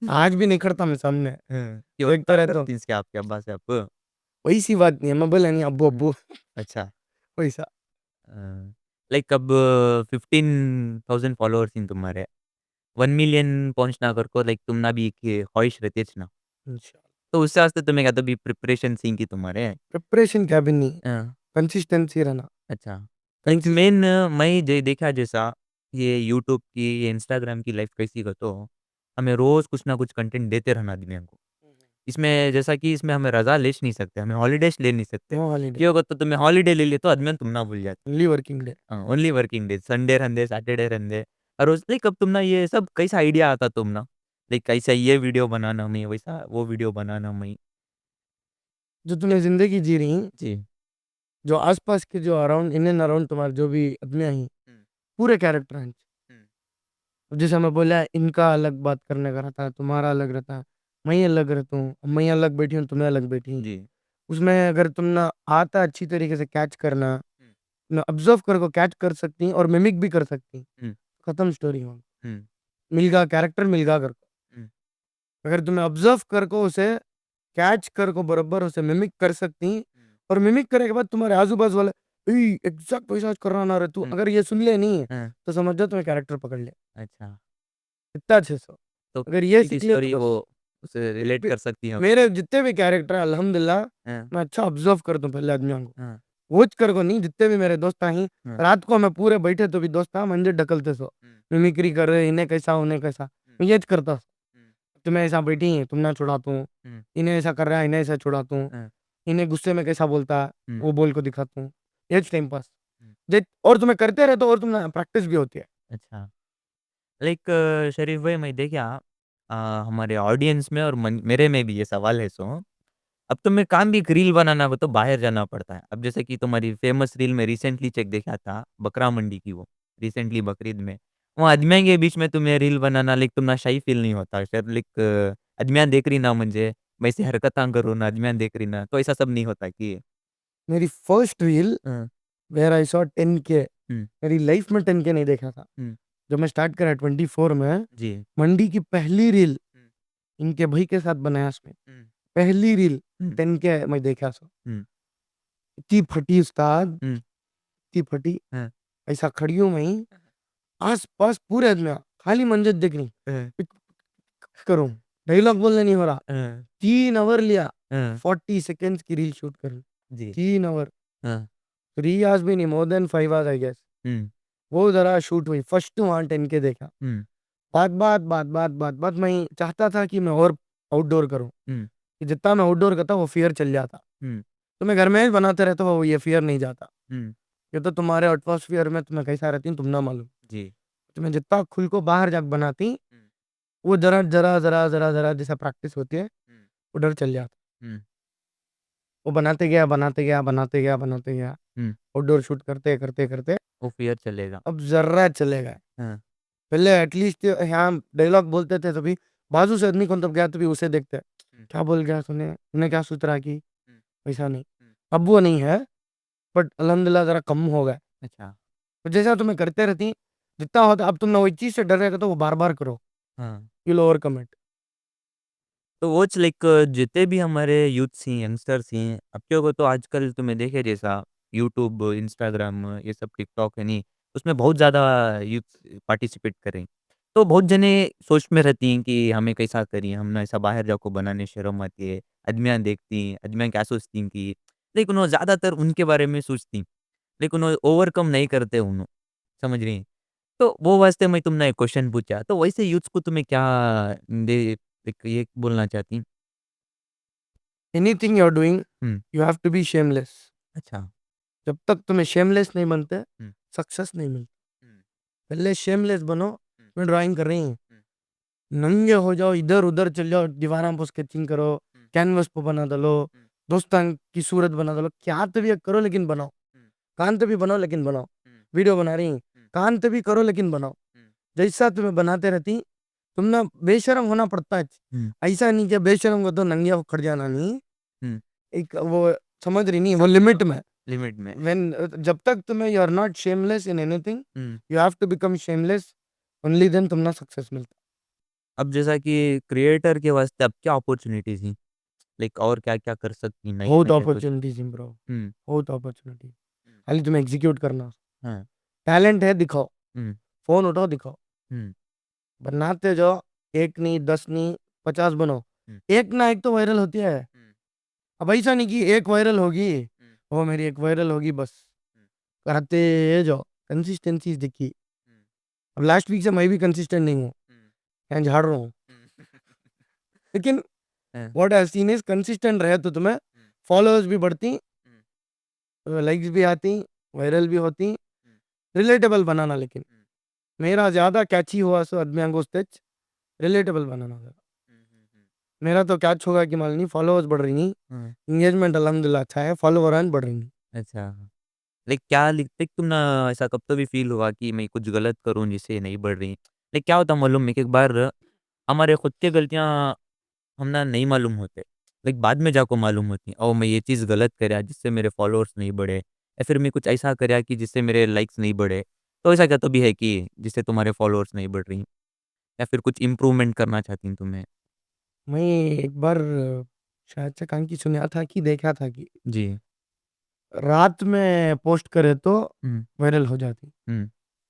आज भी नहीं खड़ता मैं सामने, क्यों देखता रहता हूँ। क्या आपके अब्बा से आप वैसी बात नहीं है, मैं बोला नहीं अब्बू अब्बू अच्छा वैसा। लाइक अब 15,000 फॉलोअर्स इन तुम्हारे 1 मिलियन पहुंचना कर को लाइक तुमना भी एक ख्वाहिश रहती है ना, तो उससे वास्ते तुम्हें क्या तो भी प्रिपरेशन सीन की तुम्हारे प्रिपरेशन क्या भी नहीं, हाँ, कंसिस्टेंसी रहना। अच्छा लाइक मेन मैं देखा जैसा ये यूट्यूब की ये इंस्टाग्राम की लाइफ कैसी का तो हमें रोज कुछ ना कुछ कंटेंट देते रहना दुनिया को। इसमें जैसा कि इसमें हमें रजा ले नहीं सकते, हमें हॉलीडेज ले नहीं सकते। नो हॉलीडे, क्यों तो तुम्हें हॉलीडे ले लिए तो आदमी तुम ना भूल जाते। Only working day. Only working days Sunday रहंदे सैटरडे रहंदे और रोज लाइक अब तुम ना ये सब कैसा आइडिया आता तुम ना लाइक कैसा ये वीडियो बनाना मैं वैसा वो वीडियो बनाना मैं जो तुम्हें जिंदगी जी रही, जी जो आसपास के जो अराउंड इन एंड अराउंड तुम्हारे जो भी आदमियां हैं, पूरे कैरेक्टर हैं। अब जैसे मैं बोला इनका अलग बात करने का रहता है, तुम्हारा अलग रहता है, मैं अलग रहता हूँ, मैं अलग बैठी हूँ, तुम्हें अलग बैठी। जी उसमें अगर तुम ना आता अच्छी तरीके से कैच करना, ना ऑब्जर्व कर को कैच कर सकती और मिमिक भी कर सकती, हम्म खत्म स्टोरी हो। हम्म मिलगा कैरेक्टर मिलगा कर को, हम्म अगर तुम्हें ऑब्जर्व कर को उसे कैच कर को बराबर उसे मिमिक कर सकती, और मिमिक करने के बाद तुम्हारे आजू बाजू वाले एग्जैक्ट वैसा कर रहा ना रे तू, हम्म, अगर ये सुन ले नहीं हाँ, तो समझ जाओ तुम्हें कैरेक्टर पकड़ ले। अच्छा इतना अच्छे से तो अगर ये किसी की सीख लिया तो स्टोरी वो बस। उसे रिलेट कर सकती है। मेरे जितने भी कैरेक्टर है अल्हम्दुलिल्लाह, हाँ, मैं अच्छा ऑब्जर्व करता हूँ पहले आदमियों को, हाँ, वोच कर को नहीं। जितने भी मेरे दोस्त हैं, हाँ, रात को मैं पूरे बैठे तो भी दोस्त था मंदिर ढकलते सो, हुँ, मिमिक्री कर रहे, इन्हें कैसा उन्हें कैसा, हुँ, मैं ये करता। हुँ, तुम्हें ऐसा बैठी है तुम ना छुड़ाता हूँ, हुँ, इन्हें ऐसा कर रहा है इन्हें ऐसा छुड़ाता हूँ, हाँ, इन्हें गुस्से में कैसा बोलता है हुँ, वो बोल को दिखाता हूँ। ये टाइम पास हुँ, और तुम्हें करते रहे तो और तुम प्रैक्टिस भी होती है। अच्छा। लाइक शरीफ भाई मैं देखा हमारे ऑडियंस में और मेरे में भी ये सवाल है सो अब तुम्हें काम भी एक रील बनाना हो तो बाहर जाना पड़ता है। अब जैसे कि तुम्हारी फेमस रील में रिसेंटली चेक देखा था बकरा मंडी की वो रिसेंटली बकरीद में वो आदमियों के बीच में तुम्हें रील बनाना लाइक तुम्हारा शाही फील नहीं होता सर लाइक आदमियां देख रही ना म्हणजे मैं ऐसी हरकतां करूँ ना आदमियां देख रही ना तो ऐसा सब नहीं होता कि मेरी फर्स्ट रील हाँ, वेयर आई सॉ 10K, हुँ, मेरी लाइफ में 10K नहीं देखा था। हुँ, जब मैं स्टार्ट करा 24 में, जी, मंडी की पहली रील हुँ, इनके भाई के साथ बनाया उसमें, हुँ, पहली रील हुँ, 10K मैं देखा सो, हुँ, इतनी फटी उस्ताद, हुँ, इतनी फटी, हाँ, ऐसा खड़ी हूँ मैं, आस पास पूरे आदमी खाली मंजर देख रही, हाँ, पिक करूँ, डायलॉग बोलने नहीं हो रहा। हाँ, 3 आवर लिया हाँ, 40 सेकेंड्स की रील शूट करने, जी, 3 आवर, हाँ, 3 आवर्स भी नहीं, more than 5 hours I guess. Hmm, वो जरा शूट हुई फर्स्ट वहाँ 10K देखा। हुँ, बात मैं चाहता था कि मैं और आउटडोर करूँ, हुँ, कि जितना मैं आउटडोर करता वो फियर चल जाता। हुँ, तो मैं घर में ही बनाते रहता वो ये फियर नहीं जाता। हुँ, ये तो तुम्हारे एटमॉस्फेयर में तुम्हें कैसा रहती तुम ना मालूम। जी, तुम्हें जितना खुल को बाहर जाके बनाती, हुँ, वो जरा जैसा प्रैक्टिस होती है, हुँ, वो डर चल जाता। हुँ, वो बनाते गया बनाते गया बनाते गया बनाते गया, हुँ, आउटडोर शूट करते करते करते वो फ़ियर चलेगा। अब जर्रा चलेगा। हाँ, पहले एटलीस्ट यहाँ डायलॉग बोलते थे तभी बाजू से आदमी कौन तब गया तभी उसे देखते, हुँ, क्या बोल गया तूने, तूने क्या सोच रहा कि, हुँ, वैसा नहीं। हुँ, अब वो नहीं है, बट अल्हम्दुलिल्लाह ज़रा कम हो गया। अच्छा, तो जैसा तुम्हें करते रहती, जितना होता अब तुम ना वही चीज़ से डर रहेगा तो वो बार-बार करो, हाँ। You will overcome it. तो वोच लाइक जितने भी हमारे यूथ्स हैं, यंगस्टर्स हैं, अब क्या होगा तो आजकल तुम्हें देखे जैसा यूट्यूब, इंस्टाग्राम ये सब टिकटॉक है नहीं, उसमें बहुत ज़्यादा यूथ पार्टिसिपेट करें। तो बहुत जने सोच में रहती हैं कि हमें कैसा करें, हम ना ऐसा बाहर जाको बनाने शर्म आती है, आदमियाँ देखती हैं, आदमियाँ क्या सोचती हैं कि लेकिन वो ज़्यादातर उनके बारे में सोचती, लेकिन वो ओवरकम नहीं करते उन्हों, समझ रही हैं? तो वो वास्ते मैं तुमने एक क्वेश्चन पूछा, तो वैसे यूथ्स को तुम्हें क्या दे एक ये बोलना चाहती? Anything you are doing, hmm, you have to be shameless. अच्छा। जब तक तुम्हें शेमलेस नहीं बनते, हुँ, सक्सेस नहीं मिलती। हुँ, पहले शेमलेस बनो। हुँ, मैं ड्राइंग कर रही हूँ, हुँ, नंगे हो जाओ, इधर-उधर चल जाओ, दीवारों पे स्केचिंग करो, हुँ, कैनवस पे बना डालो, हुँ, दोस्तान की सूरत बना दो, क्या तो भी करो लेकिन बनाओ, कान तो भी बनाओ लेकिन बनाओ, वीडियो बना रही कान तो भी करो लेकिन बनाओ, जैसा तुम्हें बनाते रहती तुम ना बेशरम होना पड़ता है। ऐसा नहीं कि बेशरम को तो नंगिया खड़ जाना नहीं, एक वो समझ रही नहीं, वो लिमिट में लिमिट में when जब तक तुम्हें you are not shameless in anything, you have to become shameless, only then तुम ना सक्सेस मिलता। अब जैसा कि क्रिएटर के वास्ते अब क्या अपॉर्चुनिटीज हैं, लाइक और क्या क्या कर सकती नए बहुत नए कुछ? अपॉर्चुनिटीज ब्रो, हम्म बहुत अपॉर्चुनिटी, खाली तुम्हें एग्जीक्यूट करना, हाँ टैलेंट है दिखाओ, हम्म फोन उठाओ दिखाओ, हम्म बनाते जाओ, एक नहीं 10 नहीं 50 बनो, हम्म, एक ना एक तो वायरल होती है। हम्म, अब ऐसा नहीं कि एक वायरल होगी, हम्म, वो मेरी एक वायरल होगी बस, हम्म, करते जाओ, कंसिस्टेंसी दिखी। हम्म, अब लास्ट वीक से मैं भी कंसिस्टेंट नहीं हूँ, हम्म, यहाँ झाड़ रहा हूँ, हम्म, लेकिन हाँ, what I seen is consistent रहे तो तुम्हें हम्म, फॉलोअर्स भी बढ़ती, हम्म, लाइक्स भी आती, वायरल भी होती, हम्म, रिलेटेबल बनाना, लेकिन हम्म, मेरा ज़्यादा कैची हुआ सो अदमियांगो स्टेच रिलेटेबल बनाना था। हम्म, मेरा तो कैच होगा कि मालनी फॉलोअर्स बढ़ रही नहीं, हाँ, इंगेजमेंट अल्हम्दुलिल्लाह अच्छा है, फॉलोअर बढ़ रही नहीं। अच्छा, लाइक क्या लिखते तुम ना, ऐसा कब तो भी फील हुआ कि मैं कुछ गलत करूं जिससे नहीं बढ़ रही? लाइक क्या होता मालूम है कि एक बार हमारे खुद की गलतियां हम ना नहीं मालूम होते, लाइक बाद में जाको मालूम होती और मैं ये चीज़ गलत कराया जिससे मेरे फॉलोअर्स नहीं बढ़े, या फिर मैं कुछ ऐसा कराया कि जिससे मेरे लाइक्स नहीं बढ़े। तो ऐसा क्या तो भी है कि जिससे तुम्हारे फॉलोअर्स नहीं बढ़ रही, या फिर कुछ इम्प्रूवमेंट करना चाहती हैं तुम्हें? मैं एक बार शायद से कहीं की सुना था कि देखा था कि जी। रात में पोस्ट करे तो हम्म वायरल हो जाती, हम्म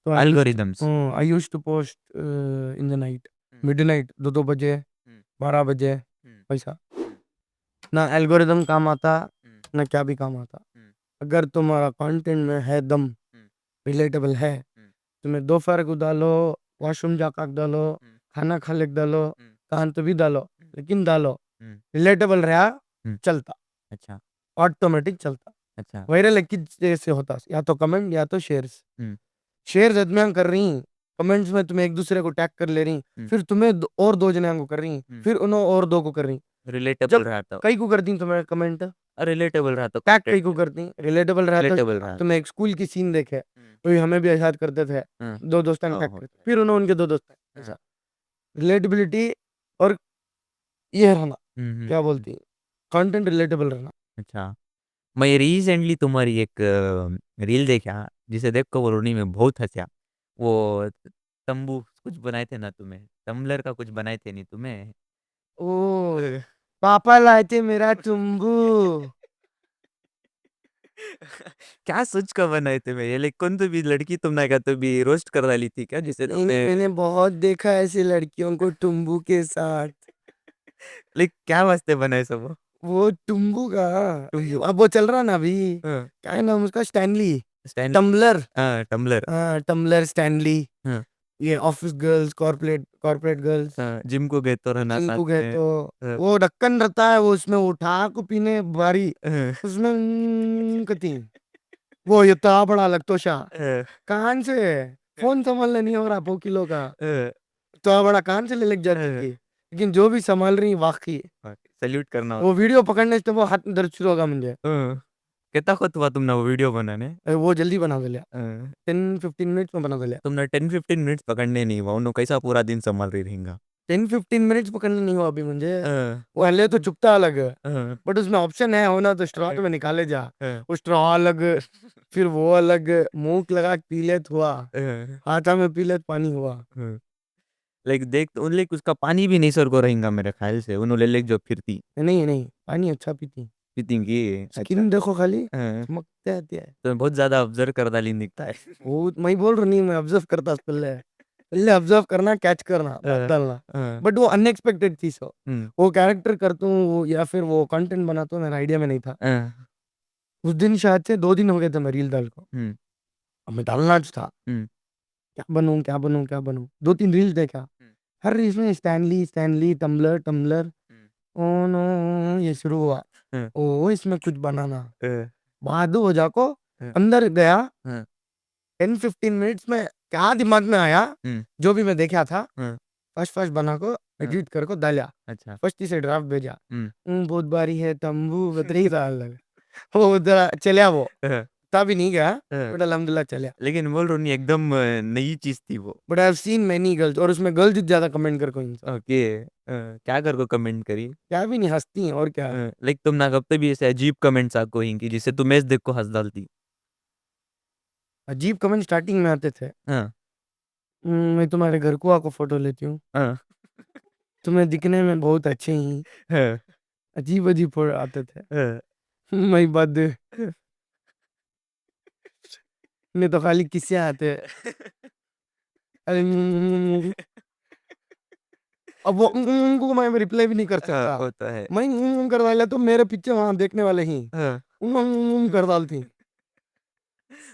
तो algorithms. I used to post in the night, hmm midnight, 2-2 बजे, हम्म 12 बजे, हम्म पैसा हम्म ना एल्गोरिदम काम आता, हम्म ना क्या भी काम आता। हम्म अगर तुम्हारा कंटेंट में है दम, हम्म रिलेटेबल है, हम्म तुम्हें दोपहर को डालो, वॉशरूम जाकर डालो, हम्म खाना खा लेके डालो, हम्म कान तो भी डालो, हम्म लेकिन डालो, हम्म रिलेटेबल रहा, हम्म, चलता, अच्छा ऑटोमेटिक चलता। अच्छा। वायरल एक ही चीज़ से होता, या तो कमेंट या तो शेयर्स, हम्म शेयर्स अदमियां कर रही, कमेंट्स में तुम्हें एक दूसरे को टैग कर ले रही, हम्म फिर तुम्हें और दो जने को कर रही, हम्म फिर उन्होंने और दो को कर रही, रिलेटेबल जब रहा तो, कई को करती तुम्हें कमेंट, रिलेटेबल रहा तो टैग कई कंटेंट, को करती, रिलेटेबल रहा तो रिलेटेबल रहा। तुम्हें एक स्कूल की सीन देखे, हम्म वही हमें भी आजाद करते थे, हाँ, दो दोस्तों टैग ओहो, करते, फिर उन्होंने उनके दो दोस्त हाँ, ऐसा, रिलेटेबिलिटी, और ये रहना, हम्म। क्या बोलती, कंटेंट रिलेटेबल रहना। अच्छा, मैं रिसेंटली तुम्हारी एक रील देखा, जिसे देख कर वो रोनी में बहुत हंसा। वो तंबू कुछ बनाए थे ना तुम्हें, टम्बलर का कुछ बनाए थे नहीं तुम्हें? ओ, पापा लाए थे मेरा चुम्बू। क्या सोच कर बनाए थे? मैं ये लाइक कौन तो भी लड़की तुमने क्या तो भी रोस्ट कर डाली थी क्या, जिसे नहीं नहीं, तुमने? मैंने बहुत देखा है ऐसी लड़कियों को टुम्बू के साथ। लाइक क्या वास्ते बनाए सब वो? वो टुम्बू का, टुम्बू, अब वो चल रहा ना अभी, हाँ, क्या है नाम उसका, स्टैनली, स्टैंड, टम्बलर, हाँ टम्बलर, हाँ टम्बलर स्टैनली, हाँ ये office girls, corporate corporate girls, हाँ, जिम को गए तो रहना साथ जिनको गए में, तो हाँ, वो ढक्कन रहता है, वो उसमें उठा को पीने बारी, हाँ, उसमें कती, वो ये तो बड़ा लगतो शाह, हाँ, कहां से फोन संभालने नहीं हो रहा 2 किलो का, हाँ, तो बड़ा कहां से ले लग जाती हाँ, थी, लेकिन जो भी संभाल रही वाकई, सल्यूट करना वो होता वीडियो पकड़ने से वो हाथ में दर्द शुरू होगा मुझे। है। हाँ, कितना खुद हुआ तुमने वो वीडियो बनाने? वो जल्दी बना दे लिया, हाँ, 10-15 मिनट्स में बना दे लिया। तुमने 10-15 मिनट्स पकड़ने नहीं हुआ, उन्होंने कैसा पूरा दिन संभाल रही रहेंगा? 10-15 मिनट्स पकड़ने नहीं हुआ अभी मुझे, हाँ, वो हले तो चुपता अलग है, हाँ, बट उसमें ऑप्शन है होना तो स्ट्रॉ में निकाले जा, हाँ, वो स्ट्रॉ अलग, फिर वो अलग, मुंह लगा के पी लेत हुआ, हाँ, हाथा में पी लेत पानी हुआ। हाँ। लाइक देख तो लाइक उसका पानी भी नहीं सर को रहेगा मेरे ख्याल से, उन्होंने ले जो फिरती नहीं नहीं, पानी अच्छा पीती, पीतींगी। अच्छा, स्किन देखो खाली हाँ, चमकते आती है। तो बहुत ज्यादा ऑब्जर्व कर डाली दिखता है। वो मैं बोल रहा नहीं, मैं ऑब्जर्व करता पहले, पहले ऑब्जर्व करना, कैच करना, बात हाँ, डालना, हाँ, बट वो अनएक्सपेक्टेड चीज हो, हम्म, वो कैरेक्टर करता हूँ या फिर वो कंटेंट बनाता हूँ, मेरा आइडिया में नहीं था। हाँ, उस दिन शायद से 2 दिन हो गए थे मैं रील डाल को, हम्म, अब मैं डालना था, हम्म, क्या बनूं क्या बनूं क्या बनूं, 2-3 रील्स देखा, हम्म, हर रील्स में स्टैनली स्टैनली, टम्बलर टम्बलर, हम्म, ओ नो, ये शुरू हुआ, हाँ, ओ इसमें कुछ बनाना, हाँ, बाद हो जाको हाँ, अंदर गया, हाँ, 10-15 मिनट्स में क्या दिमाग में आया, हम्म, जो भी मैं देखा था, हाँ, फर्स्ट फर्स्ट बना को एडिट करको डाला, अच्छा फर्स्ट ही से ड्राफ्ट भेजा, हम्म बहुत बारी है तंबू बतरी साल लगा, वो उधर चलिया वो तभी नहीं गया, बट अल्हम्दुलिल्लाह चलिया। लेकिन बोल रहा हूँ एकदम नई चीज थी वो। But I have seen many girls, और उसमें गर्ल्स ज्यादा कमेंट कर कोई इंसान, ओके क्या कर को कमेंट करी क्या भी नहीं हंसती हैं और क्या। लाइक तुम ना कब भी ऐसे अजीब कमेंट्स आपको हिंगी जिससे तुम मैच देख को हंस डालती। अजीब कमेंट स्टार्टिंग में आते थे, हाँ मैं तुम्हारे घर को आको फोटो लेती हूँ, हाँ तुम्हें दिखने में बहुत अच्छे ही, हाँ अजीब अजीब फोटो आते थे। हाँ, मैं बात नहीं तो खाली किस्से आते हैं। अरे अब वो को मैं रिप्लाई भी नहीं कर सकता, होता है मैं कर डाला तो मेरे पीछे वहां देखने वाले ही हाँ, कर डालती।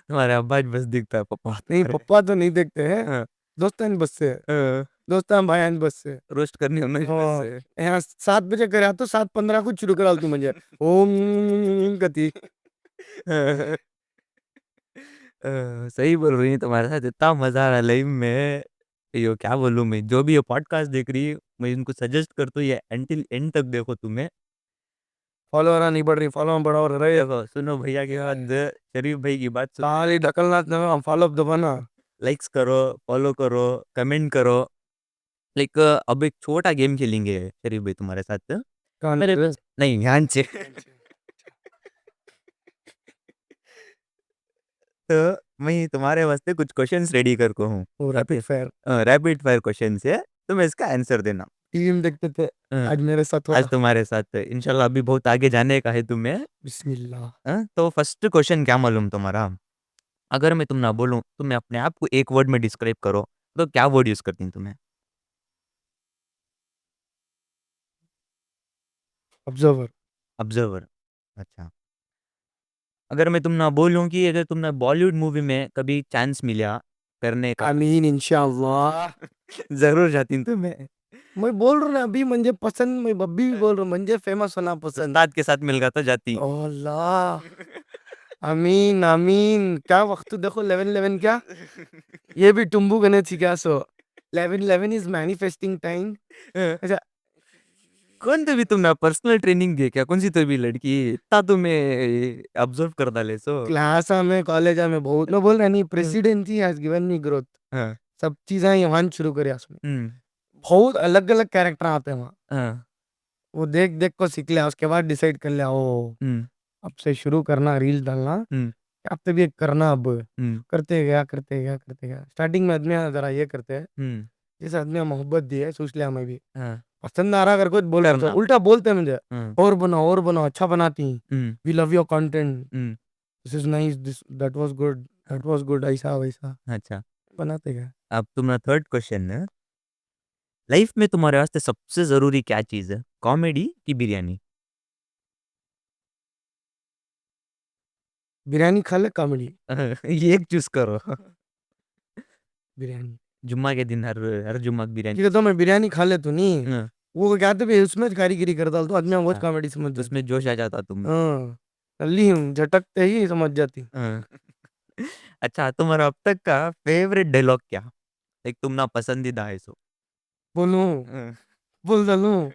तुम्हारे आवाज बस दिखता है पापा नहीं तुम्हारे। पप्पा तो नहीं देखते हैं, हाँ, दोस्तान बस से, हाँ, दोस्तान भाईयान बस से। रोस्ट करनी होना इस बस हाँ, से। यहाँ 7 बजे करे तो 7:15 को शुरू करा तू मुझे ओम गति। हाँ, सही बोल रही है तुम्हारे साथ इतना मजा आ रहा है लाइव में। यो क्या बोलूं मैं जो भी ये पॉडकास्ट देख रही है मैं इनको सजेस्ट करता हूँ ये एंटिल एंड तक देखो तुम्हें। फॉलोअर नहीं बढ़ रही, फॉलो बढ़ा और रहे देखो सुनो भैया की बात शरीफ भाई की बात सुनो। खाली ढकलना, फॉलो दबाना। लाइक्स करो फॉलो करो कमेंट करो। लाइक अब एक छोटा गेम खेलेंगे शरीफ भाई तुम्हारे साथ। कान मेरे पे नहीं ध्यान से तो मैं तुम्हारे वास्ते कुछ क्वेश्चंस रेडी कर को हूँ। वो rapid fire rapid fire question है तुम इसका आंसर देना। टीवी में देखते थे, अ, आज मेरे साथ आज हुआ। तुम्हारे साथ इंशाल्लाह अभी बहुत आगे जाने का है तुम्हें। बिस्मिल्लाह। तो फर्स्ट क्वेश्चन क्या मालूम तुम्हारा। अगर मैं तुम ना बोलूं तुम्हें अपने आप को एक वर्ड में डिस्क्राइब करो तो क्या वर्ड यूज करती तुम्हें। ऑब्जर्वर। ऑब्जर्वर। अच्छा अगर मैं तुम ना बोलूं कि अगर तुमने बॉलीवुड मूवी में कभी चांस मिला करने का आमीन इंशाअल्लाह। जरूर जाती तुम्हें। मैं बोल रहा हूँ ना अभी मुझे पसंद, मैं अभी भी बोल रहा हूँ मुझे फेमस होना पसंद। उस्ताद के साथ मिल गया तो जाती। ओ अल्लाह, आमीन आमीन। क्या वक्त देखो 11:11 क्या, ये भी टुम्बू गने थी क्या सो 11:11 इज मैनिफेस्टिंग टाइम। अच्छा कौन तो भी तुमने पर्सनल ट्रेनिंग दी क्या कौन सी तो भी लड़की इतना तुम्हें ऑब्जर्व कर डाले सो। क्लास में कॉलेज में बहुत मैं बोल रहा नहीं, presidency has given me growth, हाँ सब चीजें यहाँ शुरू करी उसमें। हम्म बहुत अलग अलग कैरेक्टर आते हैं वहाँ, हाँ वो देख देख को सीख लिया, उसके बाद डिसाइड कर लिया ओ हम्म अब से शुरू करना रील डालना, हम्म अब तो भी करना अब। हम्म करते गया स्टार्टिंग में आदमी जरा ये करते हैं, हम्म जिस आदमी ने मोहब्बत दी है सोच लिया मैं भी हाँ पसंद आ रहा, कर कुछ बोल रहा था करना उल्टा बोलते हैं मुझे, हम्म और बनाओ अच्छा बनाती, hmm we love your content, hmm this is nice, this that was good, ऐसा वैसा अच्छा बनाते गए। अब तुम्हारा थर्ड क्वेश्चन है लाइफ में तुम्हारे वास्ते सबसे जरूरी क्या चीज है कॉमेडी की बिरयानी। बिरयानी खा ले कॉमेडी। ये एक चूज करो। बिरयानी जुम्मा के दिन हर हर जुम्मा की बिरयानी। ठीक है तो मैं बिरयानी खा ले तो नहीं, हाँ, वो क्या तो भी उसमें कारीगरी कर डाल तो आदमी बहुत हाँ, कॉमेडी समझ तो जाती। उसमें जोश आ जाता तुम। हाँ नल्ली हूँ, झटकते ही समझ जाती। हाँ। अच्छा तुम्हारा अब तक का फेवरेट डायलॉग क्या एक तुम ना पसंदीदा है सो। बोलूं, हाँ। बोल डालूं,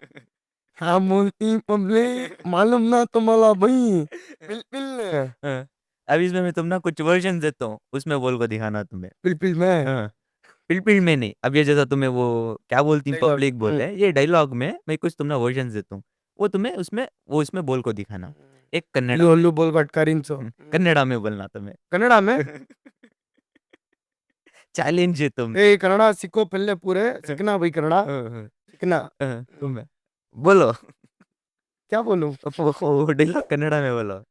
हाँ बोलती पब्लिक मालूम ना तुम्हारा भाई, पिल हाँ। अब इसमें मैं तुम ना कुछ वर्जन देता हूँ उसमें बोल को दिखाना तुम्हें। पिल पिल में हाँ पिल में नहीं अब ये जैसा तुम्हें वो क्या बोलती डायलॉग। पब्लिक बोलते हैं ये डायलॉग में मैं कुछ तुम ना वर्जन देता हूँ वो तुम्हें उसमें वो इसमें बोल को दिखाना। एक कन्नड़ा हल्लू हल्लू बोल कटकारीन सो कन्नड़ा में बोलना तुम्हें। कन्नड़ा में। चैलेंज है तुम। ए कन्नड़ा सीखो पहले, पूरे सीखना भाई कन्नड़ा सीखना। तुम्हें बोलो क्या बोलूं, वो डायलॉग कन्नड़ा में बोलो।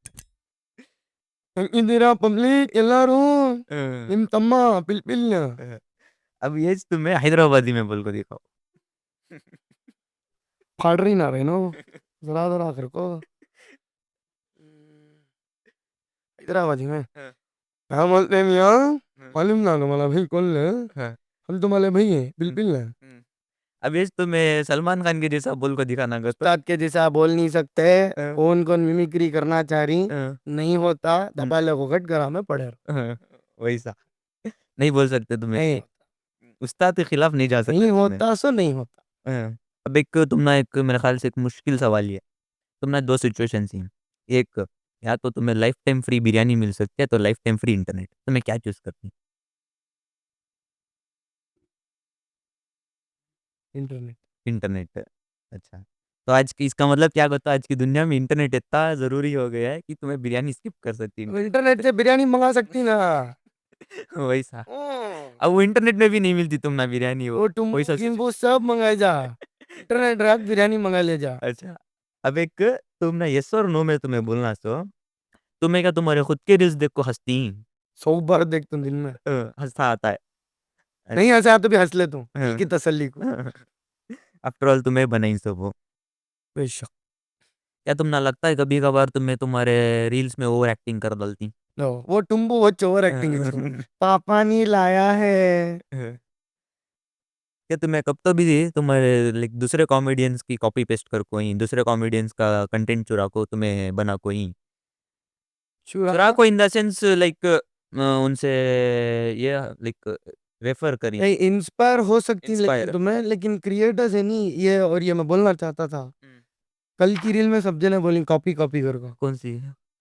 ಇಂದಿರಾ ಪಬ್ಲಿಕ್ ಎಲ್ಲಾರು हाँ, ನಿಮ್ ತಮ್ಮ ಪಿಲ್ ಪಿಲ್ हाँ। अब ये तुम्हें हैदराबादी में बोल को दिखाओ। फाड़ रही ना रहे नो जरा जरा कर को हैदराबादी में हाँ, क्या बोलते हैं मियाँ, हाँ, मालूम ना तुम्हारा भाई कौन है, हाँ, हम तुम्हारे भाई हैं पिल पिल है। हम्म। अब ये तुम्हें सलमान खान के जैसा बोल को दिखाना अगर तो। उस्ताद के जैसा बोल नहीं सकते, हाँ, कौन कौन मिमिक्री करना चाह रही, हाँ, नहीं होता हम्म, दबा को कट करा में पड़े। हाँ, वैसा नहीं बोल सकते तुम्हें नहीं उस्ताद के खिलाफ नहीं जा सकते नहीं तुम्हें। होता सो नहीं होता। हाँ, अब एक तुमने एक मेरे ख्याल से एक मुश्किल सवाल ही है। तुमने 2 सिचुएशन थी। एक, या तो तुम्हें लाइफ टाइम फ्री बिरयानी मिल सकती है, तो लाइफ टाइम फ्री इंटरनेट। तुम्हें क्या चूज़ करती? इंटरनेट। इंटरनेट। अच्छा। तो आज की इसका मतलब क्या होता है, आज की दुनिया में इंटरनेट इतना ज़रूरी हो गया है कि तुम्हें बिरयानी स्किप कर सकती अब नहीं। इंटरनेट से बिरयानी मंगा सकती ना। वैसा। हम्म, अब वो इंटरनेट में भी नहीं मिलती तुम ना बिरयानी वो। वो टुम्बू वैसा गिम्बू सब मंगाए जा। इंटरनेट रात बिरयानी मंगा ले जा। अच्छा। अब एक तुम ना येस और नो में तुम्हें बोलना सो, तुम्हें क्या तुम्हारे खुद के रील्स देख को हँसती? 100 बार देखता हूँ दिन में। हँसता आता है। नहीं हंसा तो भी हंस लेता हूँ दिल हाँ। की तसल्ली को। आफ्टर ऑल तुम्हें बनाई सब वो। बेशक। क्या तुम ना लगता है कभी-कभार तुम्हें तुम्हारे रील्स में ओवर एक्टिंग कर डालती? लो वो टुम्बू वो ओवर एक्टिंग इसको पापा नहीं लाया है। क्या तुम्हें कब तो भी तुम्हारे लाइक दूसरे कॉमेडियंस की कॉपी पेस्ट कर कोई, दूसरे कॉमेडियंस का कंटेंट चुरा को तुम्हें बना कोई? चुरा चुराना। को इन द सेंस लाइक उनसे ये लाइक रेफर करी, नहीं इंस्पायर हो सकती लेकिन इंस्पायर। तुम्हें लेकिन क्रिएटर्स है नहीं ये और ये मैं बोलना चाहता था। हुँ। कल की रील में सब जने बोली कॉपी कॉपी करको। कौन-सी?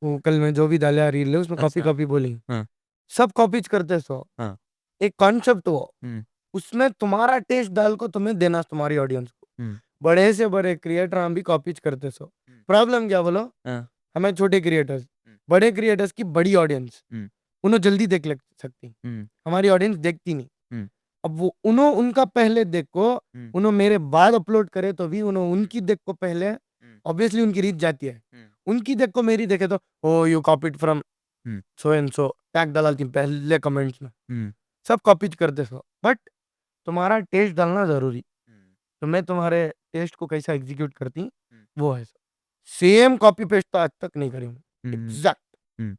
वो कल मैं जो भी डाला रील है उसमें कॉपी अच्छा। कॉपी बोली। हाँ, सब कॉपीज करते सो। हाँ। एक कॉन्सेप्ट हो हुँ, उसमें तुम्हारा टेस्ट डाल को तुम्हें देना तुम्हारी ऑडियंस को। हुँ, बड़े से बड़े क्रिएटर हम भी कॉपीज करते सो। हुँ। प्रॉब्लम क्या बोलो। हाँ, हमें छोटे क्रिएटर्स हुँ, बड़े क्रिएटर्स की बड़ी ऑडियंस हुँ, उन्हें जल्दी देख लग सकती। हुँ, हमारी ऑडियंस देखती नहीं। हुँ, अब वो उन्हों उनका पहले देखो हुँ, उन्हों मेरे बाद अपलोड करे तो भी उन्हों हुँ, उनकी देख को पहले हुँ, ऑब्वियसली उनकी रीच जाती है। हुँ, उनकी देख को मेरी देखे तो oh you copied from hmm, so and so tag डालती पहले कमेंट्स में। हुँ, सब कॉपीज करते सो बट तुम्हारा टेस्ट डालना जरूरी। हुँ, तो मैं तुम्हारे टेस्ट को कैसा एग्जीक्यूट करती हुँ, वो है सेम कॉपी पेस्ट तो आज तक नहीं करी हूँ। हुँ, एग्जैक्ट। हुँ,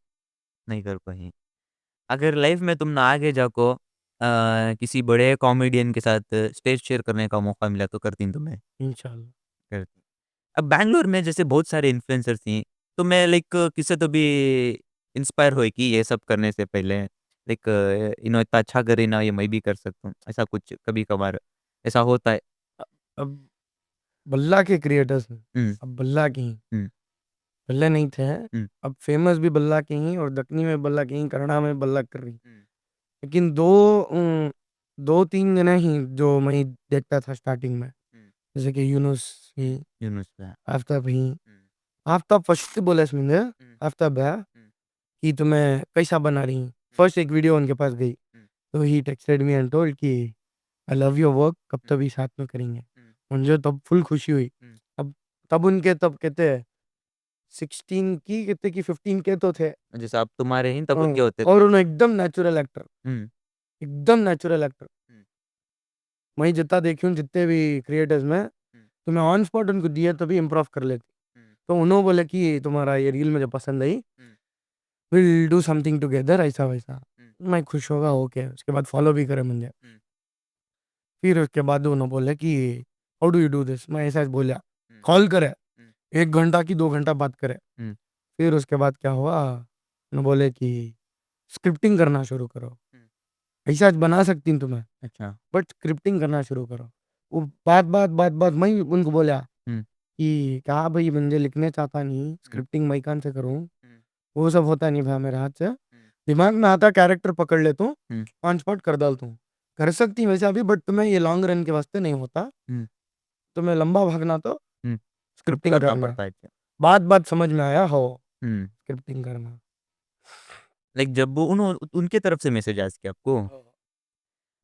नहीं कर पाई। अगर लाइफ में तुम ना आगे जाको किसी बड़े कॉमेडियन के साथ स्टेज शेयर करने का मौका मिला तो करती तुम्हें? इंशाल्लाह। करती। अब बैंगलोर में जैसे बहुत सारे इन्फ्लुएंसर्स थी, तो मैं लाइक किससे तो भी इंस्पायर हुई कि ये सब करने से पहले लाइक इन्हों इतना अच्छा करे ना, ये मैं भी कर सकता हूँ। ऐसा कुछ कभी-कभार ऐसा होता है। अब बल्ला के क्रिएटर्स हैं। हुँ, अब बल्ला की ही हुँ, पहले नहीं थे। हुँ, अब फेमस भी बल्ला के ही और दक्कनी में बल्ला के ही कन्नड़ा में बल्ला कर रही। हुँ, लेकिन दो तीन जने ही जो मैं देखता था स्टार्टिंग में हुँ, जैसे कि यूनुस ही यूनुस भैया। आफ्ताब ही हुँ, आफ्ताब फर्स्ट बोले इसमें हुँ, आफ्ताब है हुँ, कि तुम्हें कैसा बना रही हुँ, फर्स्ट एक वीडियो उनके पास गई हुँ, तो ही टेक्सटेड मी एंड टोल्ड कि आई लव योर वर्क कब हुँ, तभी साथ में करेंगे। हुँ, मुझे तब फुल खुशी हुई। हुँ, अब तब उनके तब कहते हैं 16 की कहते कि 15 के तो थे। जैसे अब तुम्हारे ही तब उनके होते और थे। उन्हें एकदम नेचुरल एक्टर हुँ, एकदम नेचुरल एक्टर। हुँ, मैं जितना देखी हूँ जितने भी क्रिएटर्स में हुँ, तो मैं ऑन स्पॉट उनको दिया तभी इम्प्रोव कर लेती। हुँ, तो उन्होंने बोले कि तुम्हारा ये रील मुझे पसंद आई हुँ, विल डू समथिंग टुगेदर ऐसा वैसा। हुँ, मैं खुश होगा ओके उसके बाद फॉलो भी करे मुझे। हुँ, फिर उसके बाद उन्होंने बोले कि how do you do this मैं ऐसा बोला हुँ, कॉल करे हुँ, 1 घंटा की 2 घंटा बात करे। हुँ, फिर उसके बाद क्या हुआ उन्होंने बोले कि स्क्रिप्टिंग करना शुरू करो हुँ, ऐसा बना सकती हूँ तुम्हें अच्छा। बट स्क्रिप्टिंग करना शुरू करो। वो बात मैं उनको बोला हुँ, कि क्या भाई मुझे लिखने चाहता नहीं हुँ, स्क्रिप्टिंग मैं कहाँ से करूँ। हुँ, वो सब होता नहीं भाई मेरे हाथ से। हुँ, दिमाग में आता कैरेक्टर पकड़ लेता हूँ हुँ, ऑन स्पॉट कर डालता हूँ। कर सकती हूँ वैसे अभी बट तुम्हें ये लॉन्ग रन के वास्ते नहीं होता। हुँ, तुम्हें लंबा भागना तो हुँ, स्क्रिप्ट स्क्रिप्टिंग करना करना। पड़ता है क्या? बात बात समझ में आया हो हुँ, स्क्रिप्टिंग करना। लाइक जब वो उनके तरफ से मैसेज आया क्या आपको?